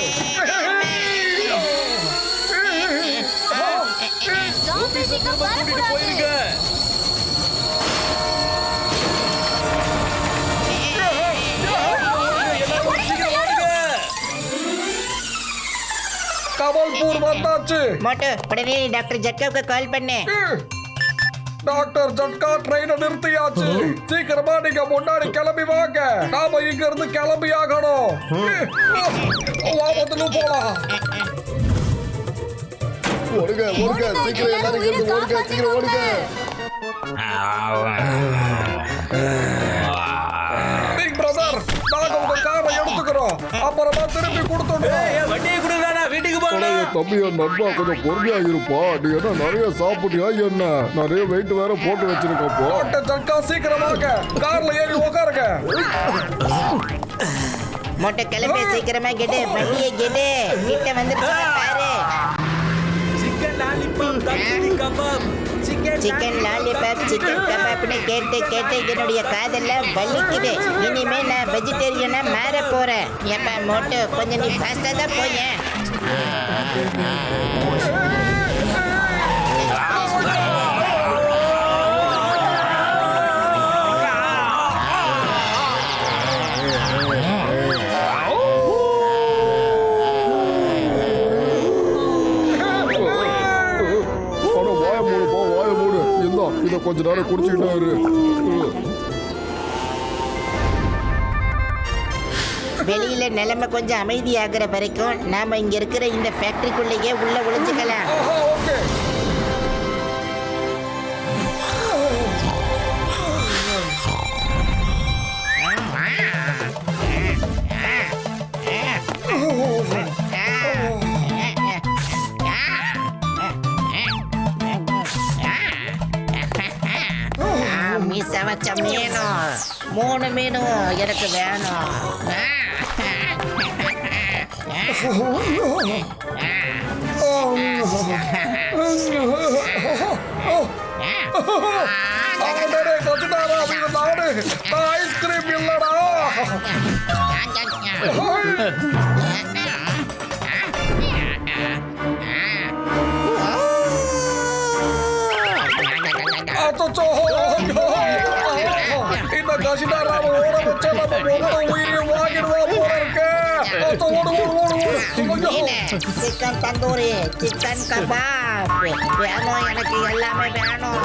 கமல்பூர் வந்தாச்சு. மோட்டோ, உடனே நீ டாக்டர் ஜட்காவுக்கு கால் பண்ணு. டாக்டர் ஜட்கா ட்ரெயினை நிறுத்தியாச்சு. சீக்கிரமா நீங்க முன்னாடி கிளம்பி வாங்க. நாம இங்க இருந்து கிளம்பி ஆகணும். வாபத்திலும் போலாம். ஓடுங்க ஓடுங்க, சீக்கிரம் எல்லாரும் இங்கிருந்து ஓடுங்க, சீக்கிரம் ஓடுங்க. பிக் பிரதர், நாங்க உங்க காரை எடுத்துக்கிறோம். அப்புறமா திருப்பி கொடுத்துடுறோம். வண்டியை கொடுங்கடா, வீட்டுக்கு போங்க. தம்பி என் நண்பா, கொஞ்சம் பொறுமையா இருப்பா. நீ என்ன நிறைய சாப்பிட்டியா என்ன? நிறைய வெயிட் வேற போட்டு வச்சிருக்கப்போ. டாக்டர் ஜட்கா சீக்கிரமாக கார்ல ஏறி உட்காருங்க. மோட்டோ கிளம்பி சீக்கிரமா கெடு, வண்டியை கெடு. கிட்ட வந்துருச்சு பாரு. Chicken lollipop, tandoori kebab, chicken lollipop, chicken கபாப்னு கேட்டு கேட்டு என்னுடைய காதெல்லாம் வலிக்குது. இனிமே நான் வெஜிடேரியனா மாற போறேன். ஏப்பா மோட்டோ, கொஞ்சம் நீ ஃபாஸ்டா தான் போயேன். இதை கொஞ்ச நேரம் குடிச்சுக்கிட்டாரு. வெளியில நிலைமை கொஞ்சம் அமைதியாகிற வரைக்கும் நாம இங்க இருக்கிற இந்த ஃபேக்டரிக்குள்ளேயே உள்ள ஒளிஞ்சுக்கலாம். ஓகே. சமைச்ச மீனும் 3 மீனும் எனக்கு வேணும். ஐஸ்கிரீம் இல்லடா. இந்த கசிதாராம ஓட வச்சா நம்ம உயிரை வாங்கிடுவா போல இருக்க. ஓடு ஓடு ஓடு ஓடு. சிக்கன் தந்தூரி சிக்கன் கபாப் வேணும் எனக்கு எல்லாமே வேணும்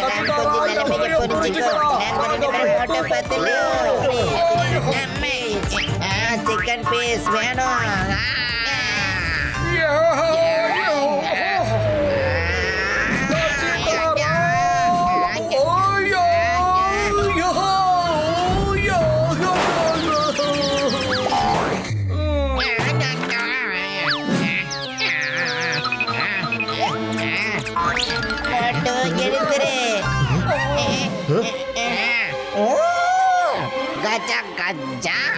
நான் கொஞ்சம் நிலைமையை புரிஞ்சுக்கோ நான் ரெண்டு பேரும் மோட்டோ பத்தலு சிக்கன் பீஸ் வேணும் Gajah gajah.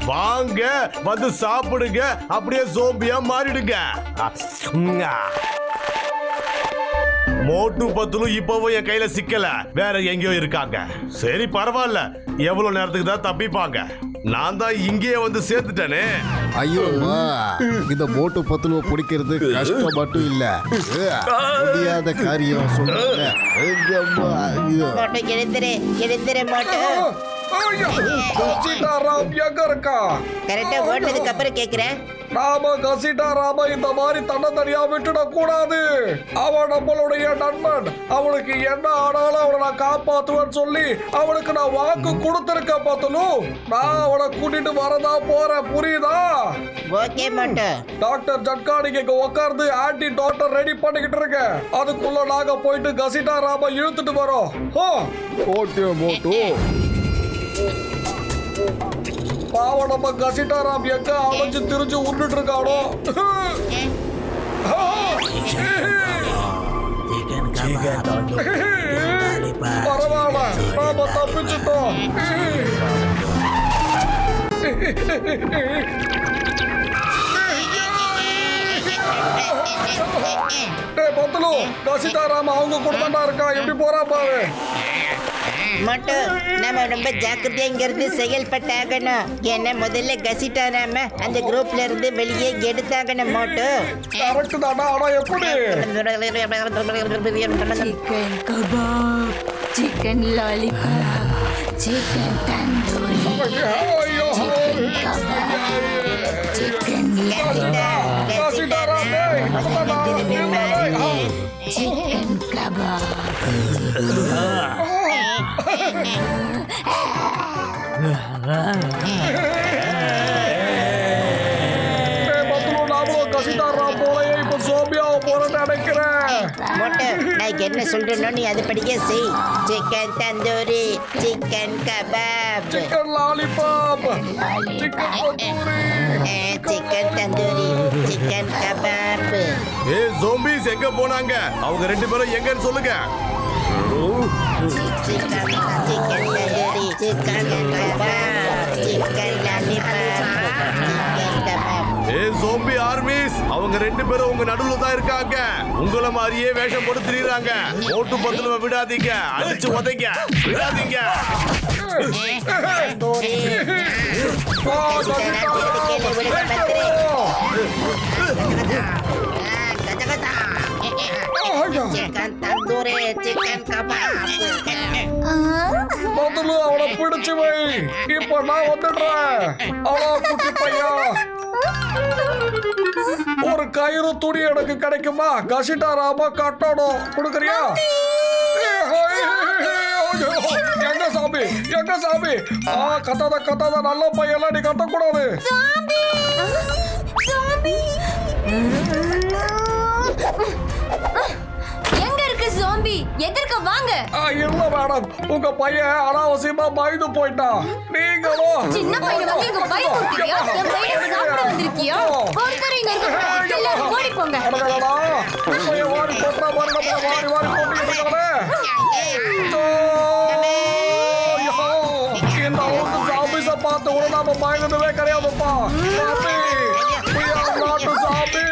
வாங்க வந்து சாப்பிடுங்க அப்படியே சோம்பியா மாறிடுங்க மோட்டு பத்துலும் இப்பவும் என் கையில சிக்கல வேற எங்கேயோ இருக்காங்க சரி பரவாயில்ல எவ்வளவு நேரத்துக்கு தான் தப்பிப்பாங்க நான் தான் இங்கேயே வந்து சேர்த்துட்டேனே ஐயோ இந்த மோட்டு பத்துல பிடிக்கிறது கஷ்டம் மட்டும் இல்ல முடியாத காரியம் சொல்றேன் மோட்டோ எழுந்துரு மோட்டோ கசிட்டாராம் எங்க இருக்கா கரெக்டா ஓடுனதுக்கு அப்புறம் கேக்குறேன் நாம கசிட்டாராம இந்த மாதிரி தனியா விட்டுட கூடாது அவன் நம்மளுடைய நண்பன் அவனுக்கு என்ன ஆனாலும் அவனை நான் காப்பாத்துவேன்னு சொல்லி அவனுக்கு நான் வாக்கு கொடுத்திருக்கேன் பார்த்தலும் நான் அவனை கூட்டிட்டு வரதா போறேன் புரியுதா ஓகே மோட்டோ டாக்டர் ஜட்கானிக்கு இங்க உட்கார்ந்து ஆன்டி டாக்டர் ரெடி பண்ணிக்கிட்டு இருக்க அதுக்குள்ள நாங்க போயிட்டு கசிட்டாராம இழுத்துட்டு வரோம் ஓகே மோட்டோ பாவம் நம்ம கசிட்டாராம் எங்க அலைஞ்சு திரிஞ்சு உருண்டுட்டு இருக்கானோ chicken tandoori lollipop பரவாயில்ல நாம தப்பிச்சுட்டோம் பத்தலு கசிட்டாராம அவங்க கூட தாண்டா இருக்கா எப்படி போறா பாரு மோட்டோ நம்ம ரொம்ப ஜாக்கிரதையா இங்க இருந்து செயல்பட்டாகணும் ஏன்னா முதல்ல கசிட்டாராம அந்த குரூப்ல இருந்து வெளியே எடுத்தாகணும் மோட்டோ கரெக்ட் தானா ஆனா எப்படி चिकन कबाब चिकन लॉलीपॉप चिकन तंदूरी ஐயோ चिकन कबाब चिकन கசிட்டாராம் चिकन कबाब கசிட்டாராம் போலயே இப்ப சோபியாவை போறேன்னு நினைக்கிறேன் மோட்டோ நான் என்ன சொல்றேனோ நீ அது படிக்க செய் chicken tandoori chicken kebab chicken lollipop chicken tandoori chicken tandoori chicken kebab ஏ ஜோம்பிஸ் எங்க போனாங்க அவங்க ரெண்டு பேரும் எங்கன்னு சொல்லுங்க chicken tandoori chicken kebab chicken lollipop chicken kebab ஏ ஜோம்பி ஆர்மிஸ் அவங்க ரெண்டு பேரும் உங்க நடுவுல தான் இருக்காங்க உங்கள மாதிரியே வேஷம் போட்டு திரியறாங்க ஓட்டு பத்துல விடாதீங்க அடிச்சு உதைங்க விடாதீங்க tandoori chicken tandoori chicken kebab முதல்ல அவனை பிடிச்சு வை இப்ப நான் வந்துடுறேன் அவனா குட்டி பையா ஒரு கயிறு துணி எனக்கு கிடைக்குமா கசிட்டாராம கட்டணும் கொடுக்குறியா எங்க சாமி கத்தாத நல்ல பையெல்லாம் நீ கட்டக்கூடாது எங்க இருக்கு ஜாம்பி எதற்கு வாங்க இல்ல மேடம் உங்க பையன் அனாவசியமா பயந்து போயிட்டான் நீங்களும் சின்ன பையன் வந்து இங்க பை கொடுத்தியா என் பையன் சாப்பிட வந்திருக்கியா ஒருத்தர் இங்க இருக்க எல்லாரும் ஓடி போங்க அடடடா பையன் வாரி கொட்டா பாருங்க வாரி கொட்டிட்டு இருக்கானே இந்த அளவுக்கு சாபிஸ பார்த்து கூட நாம பயந்ததே கிடையாதுப்பா சாமி நாட்டு சாமி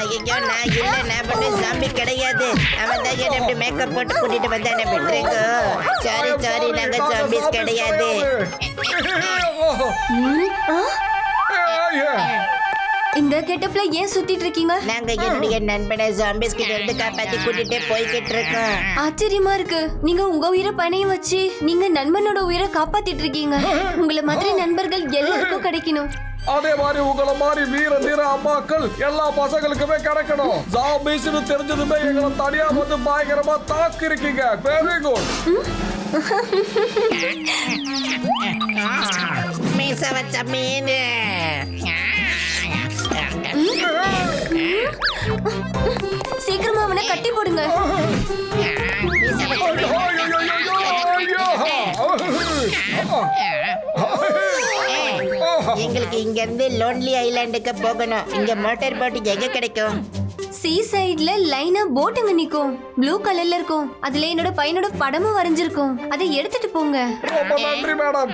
ஐயோ நான் இல்ல நான் பண்ண சாமி கிடையாது அவன் தான் என்ன இப்படி மேக்கப் போட்டு கூட்டிட்டு வந்தானே விட்டுருங்க சாரி நாங்க சாம்பிஸ் கிடையாது இந்த கெட்டப்ல ஏன் சுத்திட்டு இருக்கீங்க? நாங்க என்னுடைய நண்பனை ஜாம்பிஸ் கிட்ட இருந்து காப்பாத்தி கூட்டிட்டு போய்கிட்டு இருக்கோம். ஆச்சரியமா இருக்கு. நீங்க உங்க உயிரை பணையம் வச்சு நீங்க நண்பனோட உயிரை காப்பாத்திட்டு இருக்கீங்க. உங்கள மாதிரி நண்பர்கள் எல்லாருக்கும் கிடைக்கணும். அதே மாதிரி உங்களை மாதிரி வீர தீர அம்மாக்கள் எல்லா பசங்களுக்குமே கிடைக்கணும். ஜாம்பிஸ்னு தெரிஞ்சதுமே எங்களை தனியா வந்து பயங்கரமா தாக்கி இருக்கீங்க. Very good. மீச வச்ச மீன். சீக்கிரமா அவனை கட்டி போடுங்க. மீச வச்ச எங்களுக்கு இங்க இருந்து லோன்லி ஐலாண்டுக்கு போகணும். இங்க மோட்டார் போட் எங்க கிடைக்கும்? சீ சைடுல லைனா போட்டுங்க நிக்கும். ப்ளூ கலர்ல இருக்கும். அதுல என்னோட பையனோட படமும் வரைஞ்சிருக்கும். அதை எடுத்துட்டு போங்க. ரொம்ப நன்றி மேடம்.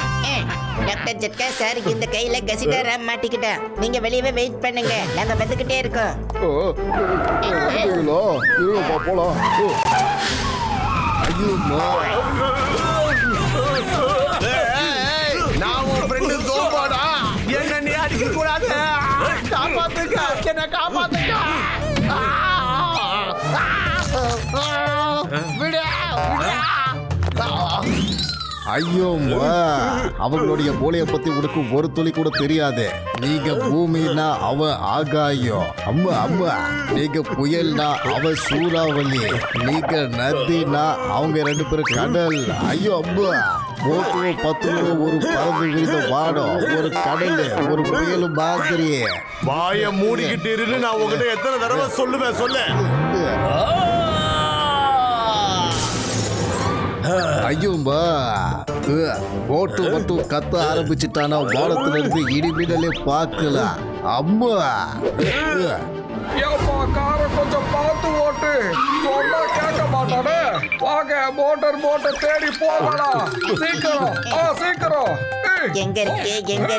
டாக்டர் ஜட்கா சார் இந்த கையில கசிடரா மாட்டிக்கிட்டா. நீங்க வெளியவே வெயிட் பண்ணுங்க. நாங்க வந்துகிட்டே இருக்கோம். இருங்கப்பா போலாம். ஐயோ நான் உன் ஃப்ரெண்டு சோம்பாடா. என்ன நீ அடிக்க கூடாது. காப்பாத்துக்க, என்ன காப்பாத்துக்க. ஐயோம்மா, அவங்களுடைய மூளையை பத்தி உனக்கு ஒரு துளி கூட தெரியாது. நீங்க பூமினா அவன் ஆகாயம், அம்மா அம்மா. நீங்க புயல்னா அவன் சூறாவளி, நீங்க நதினா அவங்க ரெண்டு பேரும் கடல். ஐயோ அம்மா, போட்டு பத்து ஒரு பறந்து விரிந்த வாடம், ஒரு கடல், ஒரு புயல் மாதிரி. வாய மூடிக்கிட்டு இருந்து நான் உங்ககிட்ட எத்தனை தடவை சொல்லுவேன் சொல்லு. ஐயோம்பா, போட்டு மட்டும் கத்த ஆரம்பிச்சுட்டானா வானத்துல இருந்து இடிமின்னலே பார்க்கலாம். அம்மா ஏப்பா காரை கொஞ்சம் பார்த்து ஓட்டு. சொன்னா கேட்க மாட்டானே. வாங்க மோட்டார் போட்டை தேடி போகலாம். சீக்கிரம் சீக்கிரம். எங்க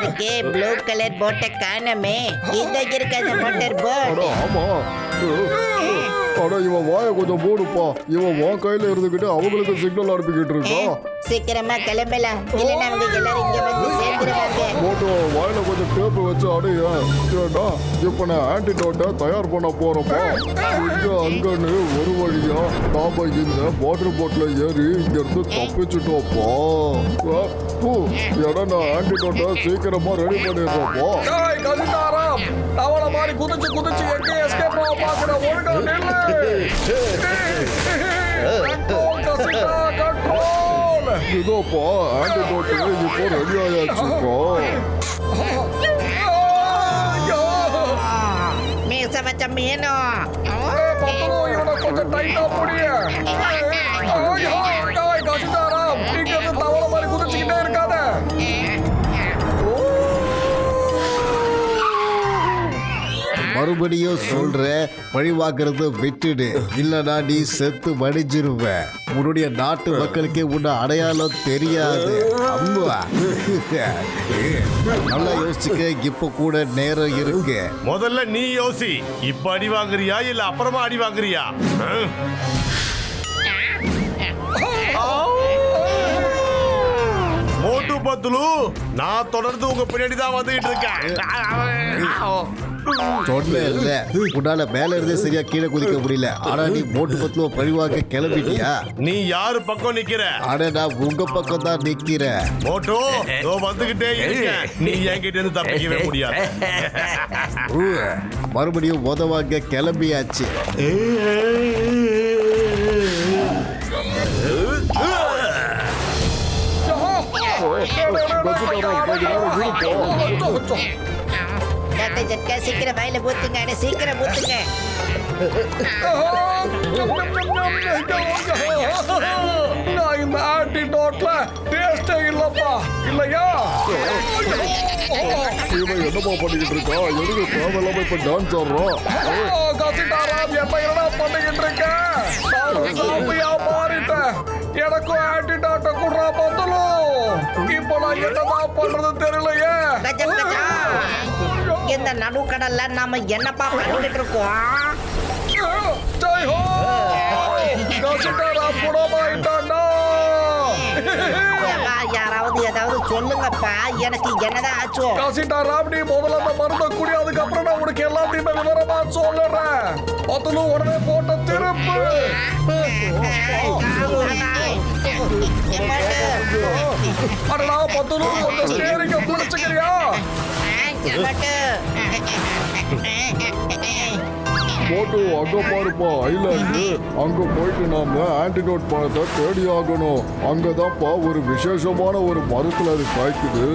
இருக்கு ப்ளூ கலர் போட்டை காணமே. இந்த இருக்கு அந்த மோட்டார் போட். ஆமா. அட இவன் வாயை கொஞ்சம் மூடுப்பா. இவன் வா கையில இருந்துகிட்டு அவங்களுக்கு சிக்னல் அனுப்பிக்கிட்டு இருக்கான். சீக்கிரமா கிளம்பலாம். இல்லைன்னா அவங்க எல்லாரும் இங்க வந்து சேர்ந்துருவாங்க. போட்டோ வாயில கொஞ்சம் டேப்பு வச்சு அடைய. ஏண்டா இப்ப நான் ஆன்டிடோட்டை தயார் பண்ண போறப்பா. இங்க அங்கன்னு ஒரு வழியா நாம இந்த வாட்டர் போட்ல ஏறி இங்க இருந்து தப்பிச்சுட்டோப்பா. ஏன்னா நான் ஆன்டிடோட்டை சீக்கிரமா ரெடி பண்ணிடுறோப்பா. கதிதாராம் அவளை மாதிரி குதிச்சு குதிச்சு எங்க எஸ்கேப் ஆக பாக்குற. ஒழுங்கா நில்லு. கண்ட்ரோல். இதோப்பா ஆன்டிடோட்டு இப்போ ரெடி ஆயாச்சுப்பா. மீச வச்ச மீனும். இவனை கொஞ்சம் டைட்டா புடிய. கதிதாராம் இங்க இருந்து தவளை மாதிரி குதிச்சுக்கிட்டே இருக்காத. மறுபடியும் சொல்ற, பழிவாக்குறத விட்டுடு. இல்லனா நீ செத்து மடிஞ்சிருவ. உன்னுடைய நாட்டு மக்களுக்கே உன்னை அடையாளம் தெரியாது. அம்மா நல்லா யோசிச்சுக்க. இப்ப கூட நேரம் இருக்கு. முதல்ல நீ யோசி. இப்ப அடி வாங்குறியா இல்ல அப்புறமா அடி வாங்குறியா? மோட்டு பத்துலு, நான் தொடர்ந்து உங்க பின்னாடி தான் வந்துகிட்டு இருக்கேன். சொன்னேன்ல, உன்னால மேல இருந்தே சரியா கீழே குதிக்க முடியல. ஆனா நீ போட்டு பத்துல பழிவாக்க கிளம்பிட்டியா? நீ யாரு பக்கம் நிக்கிற? ஆனா நான் உங்க பக்கம் தான் நிக்கிறேன். மோட்டோ வந்துகிட்டே இருக்கேன். நீ என்கிட்ட இருந்து தப்பிக்கவே முடியாது. மறுபடியும் உதவாங்க கிளம்பியாச்சு. டாக்டர் ஜட்கா சீக்கிரம் வாயில ஊத்துங்க. சீக்கிரம் ஊத்துங்க. நான் இந்த ஆன்டிடோட்ல டேஸ்டே இல்லப்பா. இல்லையா? இவன் என்னப்பா பண்ணிக்கிட்டு இருக்கா? எதுக்கு தேவையில்லாம இப்ப டான்ஸ் ஆடுறான்? கசிட்டாராம் என்னடா பண்ணிக்கிட்டு இருக்க? நான் சாமியா மாறிட்டேன். எனக்கும் ஆன்டிடோட்டை குடுறா பத்தலும். இப்போ நான் என்னதான் பண்றது தெரியலையே. இந்த நடுக்கடல்ல நாம என்னப்பா பண்ணிட்டு இருக்கோம்? ஜெய் ஹோ! கசிட்டாராம் புடமாயிட்டான்டா. ஏப்பா, யாராவது ஏதாவது சொல்லுங்கப்பா, எனக்கு என்னதான் ஆச்சோ? காசிட்டா ராப்டி, முதல்ல அந்த மருந்தை குடி, அதுக்கப்புறம் நான் உனக்கு எல்லாத்தையுமே விவரமா சொல்லுறேன். பத்துலு உடனே போட்ட திருப்பு. அடடா பத்துலு, கொஞ்சம் ஸ்டேரிங்க பிடிச்சுக்கிறியா? மோட்டு அங்க பாருப்பா ஐலாண்டு. அங்க போயிட்டு நாம ஆன்டிடோட் பழத்தை தேடி ஆகணும். அங்கதான்ப்பா ஒரு விசேஷமான ஒரு மரத்துல அது காய்க்குது.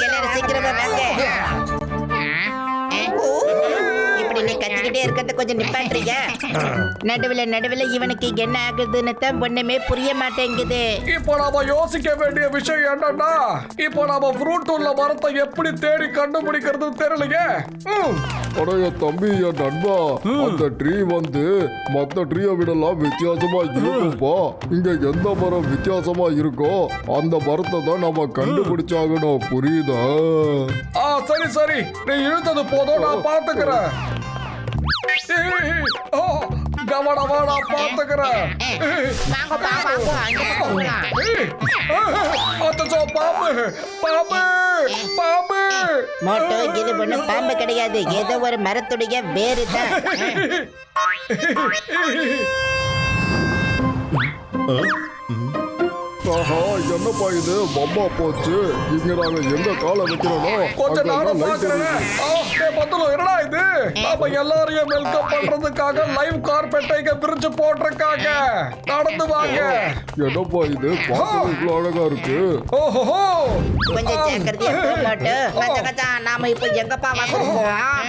எல்லாரும் சீக்கிரமா வாங்க. இப்படி நீ கத்திக்கிட்டே இருக்கிறத கொஞ்சம் நிப்பாட்டுறீங்க? நடுவுல இவனுக்கு என்ன ஆகுதுன்னு தான் ஒண்ணுமே புரிய மாட்டேங்குது. இப்போ நாம யோசிக்க வேண்டிய விஷயம் என்னன்னா, இப்போ நாம ஃப்ரூட் உள்ள மரத்தை எப்படி தேடி கண்டுபிடிக்கிறது தெரியலையே. அடைய தம்பி, என் நண்பா, அந்த ட்ரீ வந்து மத்த ட்ரீயை விடலாம் வித்தியாசமா இருக்கும்பா. இங்க எந்த மரம் வித்தியாசமா இருக்கோ அந்த மரத்தை தான் நம்ம கண்டுபிடிச்சாகணும். புரியுதா? சரி சரி, நீ இழுத்தது போதும், நான் பாத்துக்கிறேன். கவனமா நான் பாத்துக்கிறேன். வாங்கப்பா, வாங்க, அங்க போகலாம். அச்சச்சோ, பாம்பு பாம்பு பாம்பு. மோட்டோ, இது ஒண்ணு பாம்பு கிடையாது, ஏதோ ஒரு மரத்துடைய வேறு தான். ஆஹா, என்னப்பா இது பம்பா போச்சு. இங்க நாங்க எங்க காலை வைக்கிறோமோ கொஞ்ச நானும் அங்கெல்லாம் light பாக்குறேன். பத்துலு, என்னடா இது? நாம எல்லாரையும் வெல்கம் பண்றதுக்காக லைவ் கார்பெட்டை இங்க பிரிச்சு போட்டிருக்காங்க. நடந்து வாங்க. என்னப்பா இது பார்க்க இவ்வளவு அழகா இருக்கு. ஓஹோ, கொஞ்சம் ஜாக்கிரதையா போ, மோட்டோ. கச்சா கச்சா, நாம இப்போ எங்கப்பா வந்துருக்கோம்?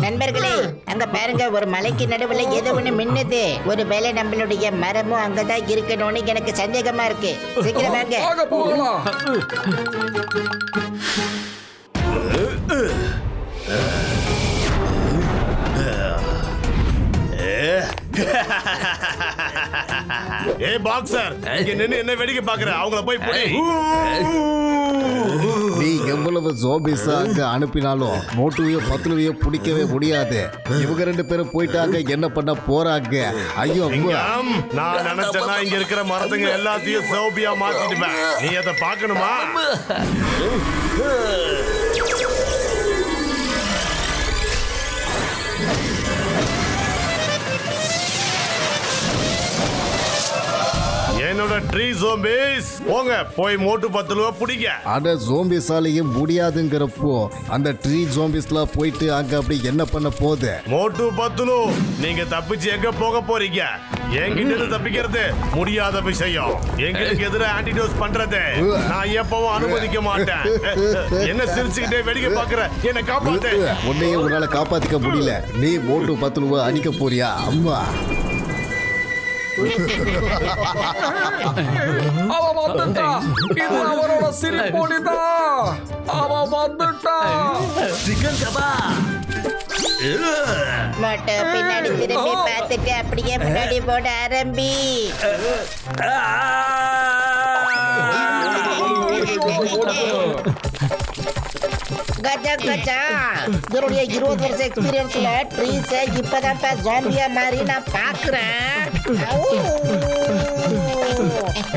நண்பர்களே, அங்க பாருங்க, ஒரு மலைக்கு நடுவுல ஏதோ ஒண்ணு மின்னுது. ஒருவேளை நம்மளுடைய மரமும் அங்கதான் இருக்கணும்னு எனக்கு சந்தேகமா இருக்கு. சீக்கிரம் வாங்க. வாங்க போகலாம். ஏய் பாக்ஸர், இங்க நின்னு என்ன வேடிக்கை பாக்குற? அவங்கள போய் புடி. நீ எவ்வளவு ஜோம்பிஸா அங்க அனுப்பினாலும் மோட்டுவையோ பத்துலுவையோ பிடிக்கவே முடியாது. இவங்க ரெண்டு பேரும் போயிட்டாங்க, என்ன பண்ண போறாங்க? ஐயோ அம்மா. நான் நினைச்சேன்னா இங்க இருக்கிற மரத்துங்க எல்லாத்தையும் சோபியா மாத்திடுவேன். நீ அதை பார்க்கணுமா? என்னோட ட்ரீ ஜோம்பிஸ், போங்க போய் மோட்டு பத்துலுவ பிடிங்க. அட ஜோம்பிஸாலையும் முடியாதுங்கிறப்போ அந்த ட்ரீ ஜோம்பிஸ்லாம் போயிட்டு அங்க அப்படி என்ன பண்ண போகுது? மோட்டு பத்துலு, நீங்க தப்பிச்சு எங்க போக போறீங்க? என்கிட்ட இருந்து தப்பிக்கிறது முடியாத விஷயம். எங்களுக்கு எதிராக ஆன்டிடோஸ் பண்றது நான் எப்பவும் அனுமதிக்க மாட்டேன். என்ன சிரிச்சுக்கிட்டே வேடிக்கை பாக்குற? என்ன காப்பாத்து. உன்னையே உன்னால காப்பாத்திக்க முடியல. நீ மோட்டு பத்துலுவ அடிக்க போறியா? அம்மா, அவன் வந்துட்டான். இது அவரோட சிரிப்பொலிதான். அவன் வந்துட்டான். சிக்கன் கபா. மோட்டோ, பின்னாடி திரும்பி பார்த்துட்டு அப்படியே முன்னாடி போட ஆரம்பி. கஜா கஜா, இதனுடைய 20 வருஷ எக்ஸ்பீரியன்ஸ்ல ட்ரீஸை இப்பதான் ஜாம்பியா மாதிரி நான் பாக்குறேன்.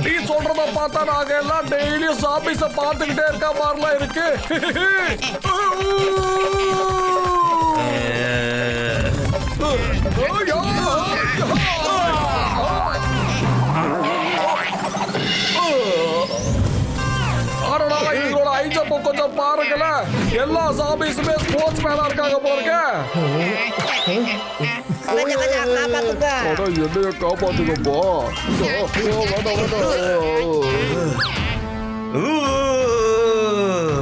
நீ சொல்றத பார்த்தா நாங்க எல்லாம் டெய்லி ஆபீஸ பாத்துக்கிட்டே இருக்க மாதிரிலாம் இருக்கு. ஆனா இதோட ஐஜப்ப கொஞ்சம் பாருங்களேன். எல்லா சாபிஸுமே ஸ்போர்ட்ஸ் மேனா இருக்காங்க போறீங்க. காப்பாத்துங்க. அட என்னைய காப்பாத்துக்கப்பா.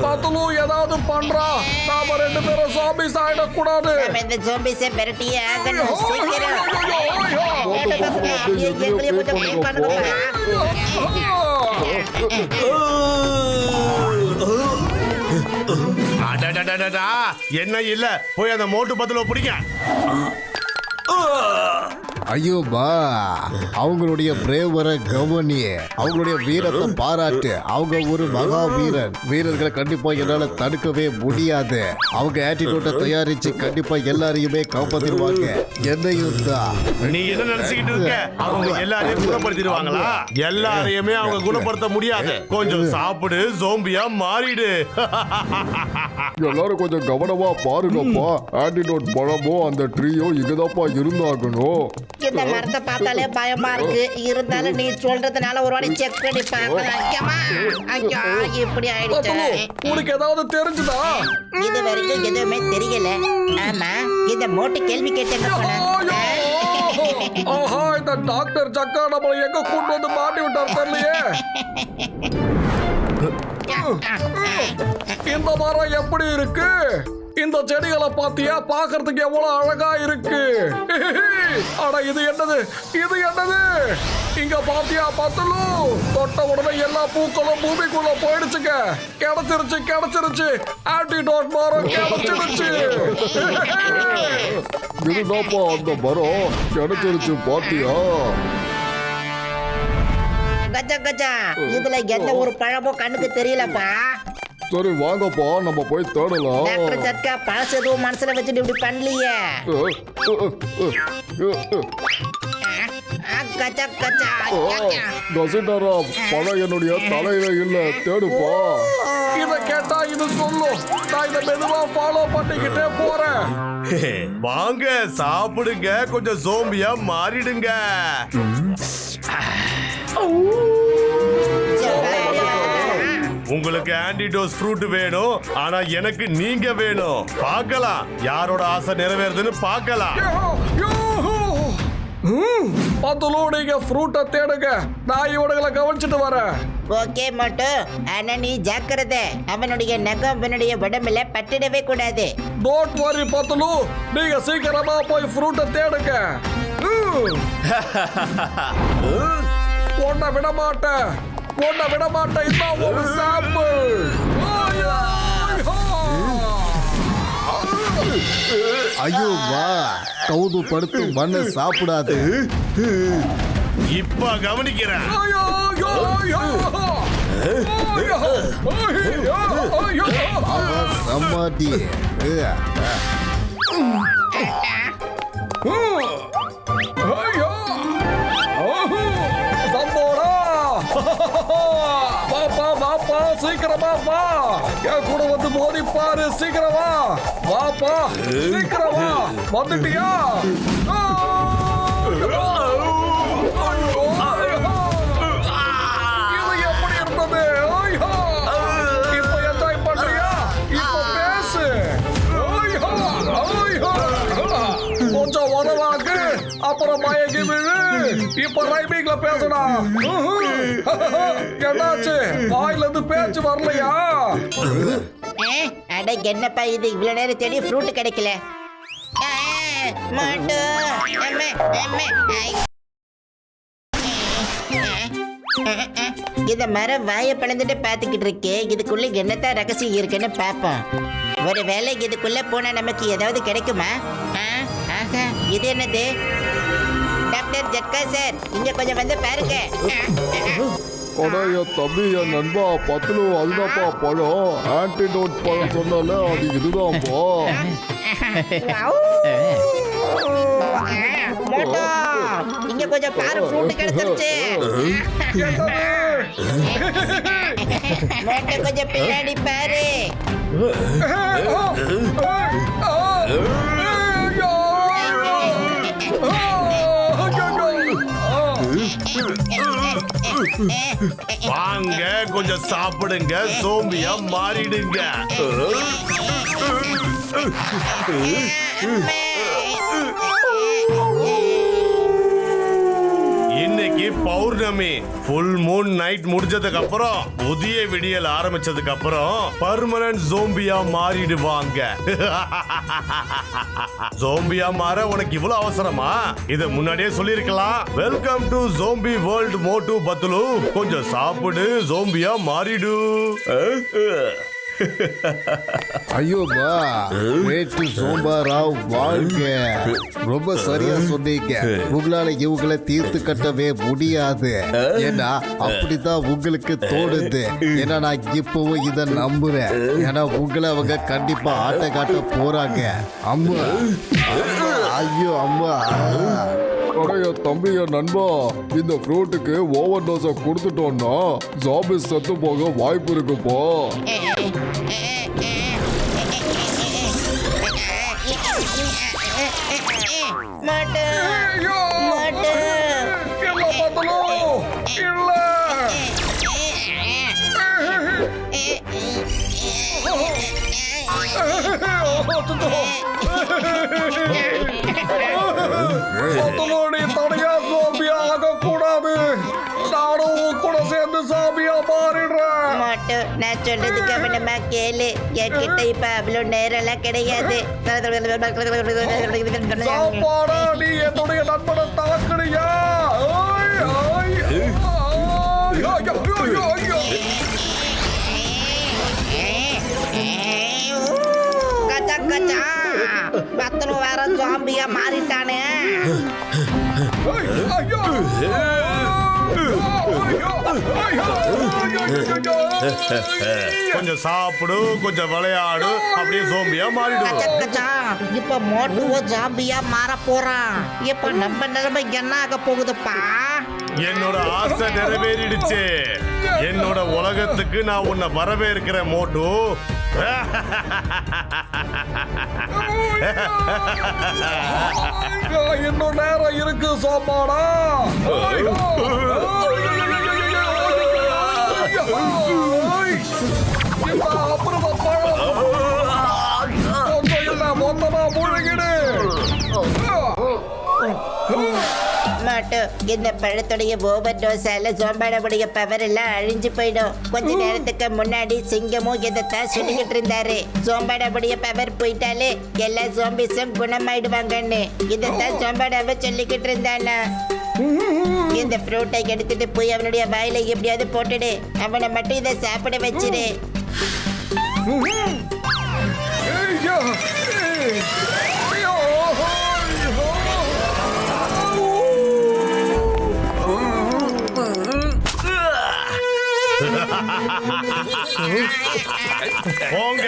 பத்துலு ஏதாவது பண்றா. நாம ரெண்டு பேரும் சாபிஸ் ஆயிடக்கூடாது. நம்ம இந்த ஜாம்பிஸை விரட்டியே ஆகணும். சீக்கிரம். எங்களையே கொஞ்சம் போய் வெயிட் பண்ணுங்கப்பா. என்ன இல்ல, போய் அந்த மோட்டு பத்துல பிடிங்க. ஐயோபா அவங்களுடைய பிரேவரை கவனி, அவங்களுடைய வீரத்தை பாராட்டு. அவங்க ஒரு மகா வீரன். வீரர்களை கண்டிப்பா என்னால தடுக்கவே முடியாது. அவங்க ஆட்டிடியூட்டை தயாரிச்சு கண்டிப்பா எல்லாரையுமே காப்பாத்திடுவாங்க. என்னையும் தான். நீ என்ன நினைச்சுக்கிட்டு இருக்க? அவங்க எல்லாரையும் குணப்படுத்திடுவாங்களா? எல்லாரையுமே அவங்க குணப்படுத்த முடியாது. கொஞ்சம் சாப்பிடு, ஜோம்பியா மாறிடு. எல்லாரும் கொஞ்சம் கவனமா பாருங்கப்பா. ஆன்டிடோட் பழமோ அந்த ட்ரீயோ இங்கதாப்பா இருந்தாகணும். இந்த மரத்தை பார்த்தாலே பயமா இருக்கு. இருந்தாலும் நீ சொல்றதுனால ஒரு வாட்டி செக் பண்ணி பார்க்கலாம். ஐயா, இப்படி ஆயிடுச்சு. உனக்கு ஏதாவது தெரிஞ்சுதா? இது வரைக்கும் எதுவுமே தெரியல. ஆமா, இந்த மோட்டு கேள்வி கேட்டேங்க. ஆஹா, இந்த டாக்டர் ஜக்கா நம்மளை எங்க கூட்டு வந்து மாட்டி விட்டார் தெரியலையே. இந்த மரம் எப்படி இருக்கு? இந்த செடிகளை பாத்தியா? பாக்குறதுக்கு எவ்வளவு அழகா இருக்கு. ஆனா இது என்னது? இது என்னது? இங்க பாத்தியா பத்துலு? தொட்ட உடனே எல்லா பூக்களும் பூமிக்குள்ள போயிடுச்சுங்க. கிடைச்சிருச்சு. ஆன்டிடோட் மரம் கிடைச்சிருச்சு. இதுதான்ப்பா அந்த மரம் கிடைச்சிருச்சு பாத்தியா? கஜா இதுல எந்த ஒரு பழமும் கண்ணுக்கு தெரியலப்பா. சரி வாங்கப்பா, நம்ம போய் தேடலாம். டாக்டர் ஜட்கா பழசு எதுவும் மனசுல வச்சுட்டு இப்படி பண்ணலையே. கசிட்டாரா, பழம் என்னுடைய தலையில இல்ல, தேடுப்பா. இத கேட்டா இது சொல்லும். நான் இத மெதுவா ஃபாலோ பண்ணிக்கிட்டே போறேன். வாங்க சாப்பிடுங்க, கொஞ்சம் ஜோம்பியா மாறிடுங்க. உங்களுக்கு ஆன்டிடோஸ் ஃப்ரூட் வேணும், ஆனா எனக்கு நீங்க வேணும். பார்க்கலாம் யாரோட ஆசை நிறைவேறுதுன்னு பார்க்கலாம். பத்துலு, நீங்க ஃப்ரூட்டை தேடுங்க, நான் இவனுங்களை கவனிச்சுட்டு வரேன். ஓகே மோட்டு, ஆனா நீ ஜாக்கிரதை. அவனுடைய நகம் அவனுடைய உடம்புல பட்டிடவே கூடாது. டோன்ட் வரி பத்துலு, நீங்க சீக்கிரமா போய் ஃப்ரூட்டை தேடுங்க. உன்னை விட மாட்டேன். இதான் ஒரு சாம்பிள். ஐயோ வா, கவுது படுத்து மண்ணை சாப்பிடாது. இப்ப கவனிக்கிறேன். சமாதி. வாப்பா, சீக்கிரமா வா. என் கூட வந்து மோதி பாரு. சீக்கிரமா வாப்பா, சீக்கிரமா வந்துட்டியா? இது எப்படி இருந்தது? இப்ப என்ஜாய் பண்றியா? இப்ப பேசு. கொஞ்சம் உதவாக்கு, அப்புறம் மயங்கி விழு. இப்ப ரைமிங்ல பேசுடா. என்னாச்சு? வாயில இருந்து பேச்சு வரலையா? அட என்னப்பா இது, இவ்வளவு நேரம் தேடி ஃப்ரூட் கிடைக்கல. மோட்டு, இந்த மரம் வாயை பிளந்துட்டு பாத்துக்கிட்டு இருக்கு. இதுக்குள்ள என்னத்தான் ரகசியம் இருக்குன்னு பாப்போம். ஒரு வேளை இதுக்குள்ள போனா நமக்கு ஏதாவது கிடைக்குமா? ஆஹா, இது என்னது? டாக்டர் ஜட்கா சார், இங்க கொஞ்சம் வந்து பாருங்க. அட என் தம்பி, என் நண்பா பத்துலு, அதுதான்ப்பா பழம். ஆன்டிடோட் பழம் சொன்னால அது இதுதான்ப்பா. மோட்டோ, இங்க கொஞ்சம் பாரு, ஃப்ரூட் கிடைச்சிருச்சு. மோட்டோ, கொஞ்சம் பின்னாடி பாரு. வாங்க கொஞ்சம் சாப்பிடுங்க, சோம்பியா மாறிடுங்க. இன்னைக்கு பௌர்ணமி, ஃபுல் மூன் நைட் முடிஞ்சதுக்கு அப்புறம், புதிய விடியல் ஆரம்பிச்சதுக்கு அப்புறம் பர்மனன்ட் ஜோம்பியா மாறிடுவாங்க. ஜோம்பியா மாற உனக்கு இவ்வளவு அவசரமா? இத முன்னாடியே சொல்லிருக்கலாம். வெல்கம் டு ஜோம்பி வேர்ல்ட் மோட்டு பத்துலு. கொஞ்சம் சாப்பிடு, ஜோம்பியா மாறிடு. ஐயோப்பா ரேட்டு சோம்பாரா வாழ்க. ரொம்ப சரியா சொன்னீங்க. உங்களால இவங்களை தீர்த்து கட்டவே முடியாது. ஏன்னா அப்படித்தான் உங்களுக்கு தோணுது. ஏன்னா நான் இப்பவும் இதை நம்புறேன். ஏன்னா உங்களை அவங்க கண்டிப்பா ஆட்ட காட்ட போறாங்க. அம்மா ஐயோ அம்மா. அடைய தம்பி என் நண்பா, இந்த ஃப்ரூட்டுக்கு ஓவர் டோஸை கொடுத்துட்டோம்னா ஜாம்பிஸ் செத்து போக வாய்ப்பு இருக்குப்பா. மாட்டு ஐயோ! மாட்டு இல்ல பத்தலோ இல்ல பத்தலோடி தனியா சோபியா ஆக கூடாது. நானும் உன் கூட சேர்ந்து சாமியா மாறிடுறேன். மாட்டு நான் சொல்றது கவனமா கேளு. என்கிட்ட இப்ப அவ்வளவு நேரம்லாம் கிடையாது. சாப்பாடா நீ என்னுடைய நண்பனை தாக்குறியா? ஐய், ஐய், ஐய், ஐயோ, ஐயோ, ஐயோ. கச்சா கச்சா பத்தலும் வேற ஜாம்பியா மாறிட்டானே. ஐய், ஐயோ. கொஞ்சம் சாப்பிடு, கொஞ்சம் விளையாடு, அப்படியே சோம்பியா மாறிடு. கச்சா கச்சா இப்ப மோட்டுவோ ஜாம்பியா மாற போறான். இப்ப நம்ம நிலைமை என்ன ஆக போகுதுப்பா? என்னோட ஆசை நிறைவேறிடுச்சு. என்னோட உலகத்துக்கு நான் உன்னை வரவேற்கிறேன் மோட்டு. இன்னும் நேரம் இருக்கு சாப்பாடா. அப்புறம் கொஞ்சம் இல்ல மொத்தமா முழுகிடு. மாட்டு இந்த பழத்துடைய ஓவர் டோஸால ஜோம்பாடவுடைய பவர் எல்லாம் அழிஞ்சு போயிடும். கொஞ்ச நேரத்துக்கு முன்னாடி சிங்கமும் இதைத்தான் சொல்லிக்கிட்டு இருந்தாரு. ஜோம்பாடவுடைய பவர் போயிட்டாலே எல்லா ஜோம்பிஸும் குணமாயிடுவாங்கன்னு. இதைத்தான் ஜோம்பாடாவை சொல்லிக்கிட்டு இருந்தானா. இந்த ஃப்ரூட்டை எடுத்துட்டு போய் அவனுடைய வாயில எப்படியாவது போட்டுடு. அவனை மட்டும் இதை சாப்பிட வச்சிரு. ஐயோ, ஐயோ. போங்க,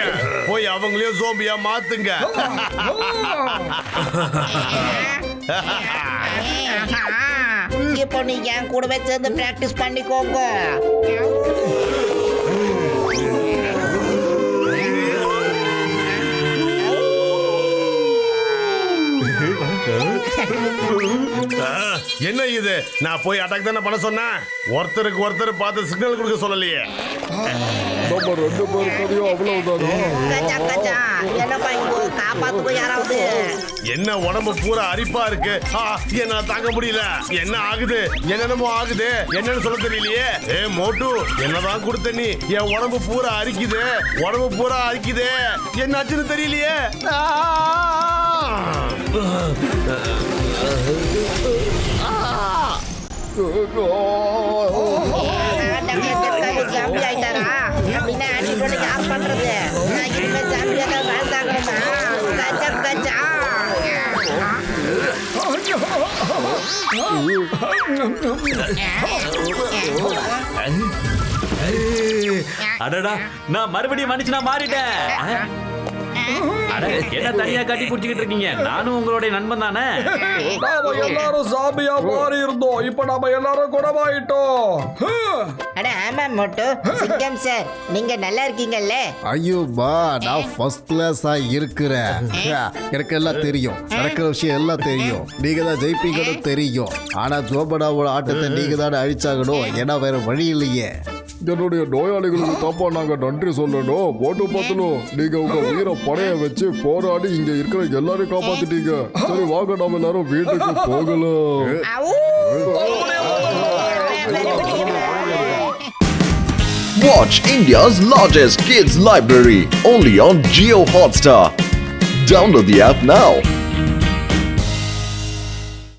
போய் அவங்களையும் சோம்பியா மாத்துங்க. இப்போ நீ என் கூடவே சேர்ந்து பிராக்டிஸ் பண்ணிக்கோங்க. என்ன இது? நான் போய் அட்டாக் தானே பண்ண சொன்னேன். ஒருத்தருக்கு ஒருத்தர் பார்த்து சிக்னல் கொடுக்க சொல்லலையே. நம்ம ரெண்டு பேர் கதையும் அவ்வளவுதானா? கச்சா கச்சா என்னப்பா இங்க காப்பாத்துக்கோ யாராவது. என்ன உடம்பு பூரா அரிப்பா இருக்கு. என்ன தாங்க முடியல. என்ன ஆகுது? என்னென்னமோ ஆகுது. என்னன்னு சொல்ல தெரியலையே. ஏ மோட்டு, என்னதான் கொடுத்த நீ? என் உடம்பு பூரா அரிக்குது. உடம்பு பூரா அரிக்குது. என்னாச்சுன்னு தெரியலையே. ஜாம்பி ஆயிட்டாரா? அப்படின்னா ஆன்டிடோட் யார் பண்றது? நான் இனிமே ஜாம்பியா தான் வாழ்ந்தாகணுமா? கச்சா கச்சா அடடா, நான் மறுபடியும் மனுஷனா மாறிட்டேன். அட, என்ன தனியா கட்டி புடிச்சுக்கிட்டு இருக்கீங்க? நானும் உங்களுடைய நண்பன் தானே. நாம எல்லாரும் சாமியா மாறி இருந்தோம். இப்ப நாம எல்லாரும் குணமாயிட்டோம். அட ஆமா மோட்டு. சிங்கம் சார், நீங்க நல்லா இருக்கீங்கல்ல? ஐயோப்பா நான் ஃபர்ஸ்ட் கிளாஸா இருக்கிறேன். எனக்கு எல்லாம் தெரியும். நடக்கிற விஷயம் எல்லாம் தெரியும். நீங்க தான் ஜெயிப்பீங்கன்னு தெரியும். ஆனா ஜோபடாவோட ஆட்டத்தை நீங்க தானே அழிச்சாகணும். ஏன்னா வேற வழி இல்லையே. என்னுடைய நோயாளிகளுக்கு தப்பா நாங்க நன்றி சொல்லணும். போட்டு பார்த்தலும் நீங்க உங்க உயிரை படைய வச்சு போராடி இங்க இருக்கிற எல்லாரையும் காப்பாத்திட்டீங்க. சரி வாங்க, நாம எல்லாரும் வீட்டுக்கு போகலாம். Watch India's largest kids library only on Jio Hotstar. Download the app now.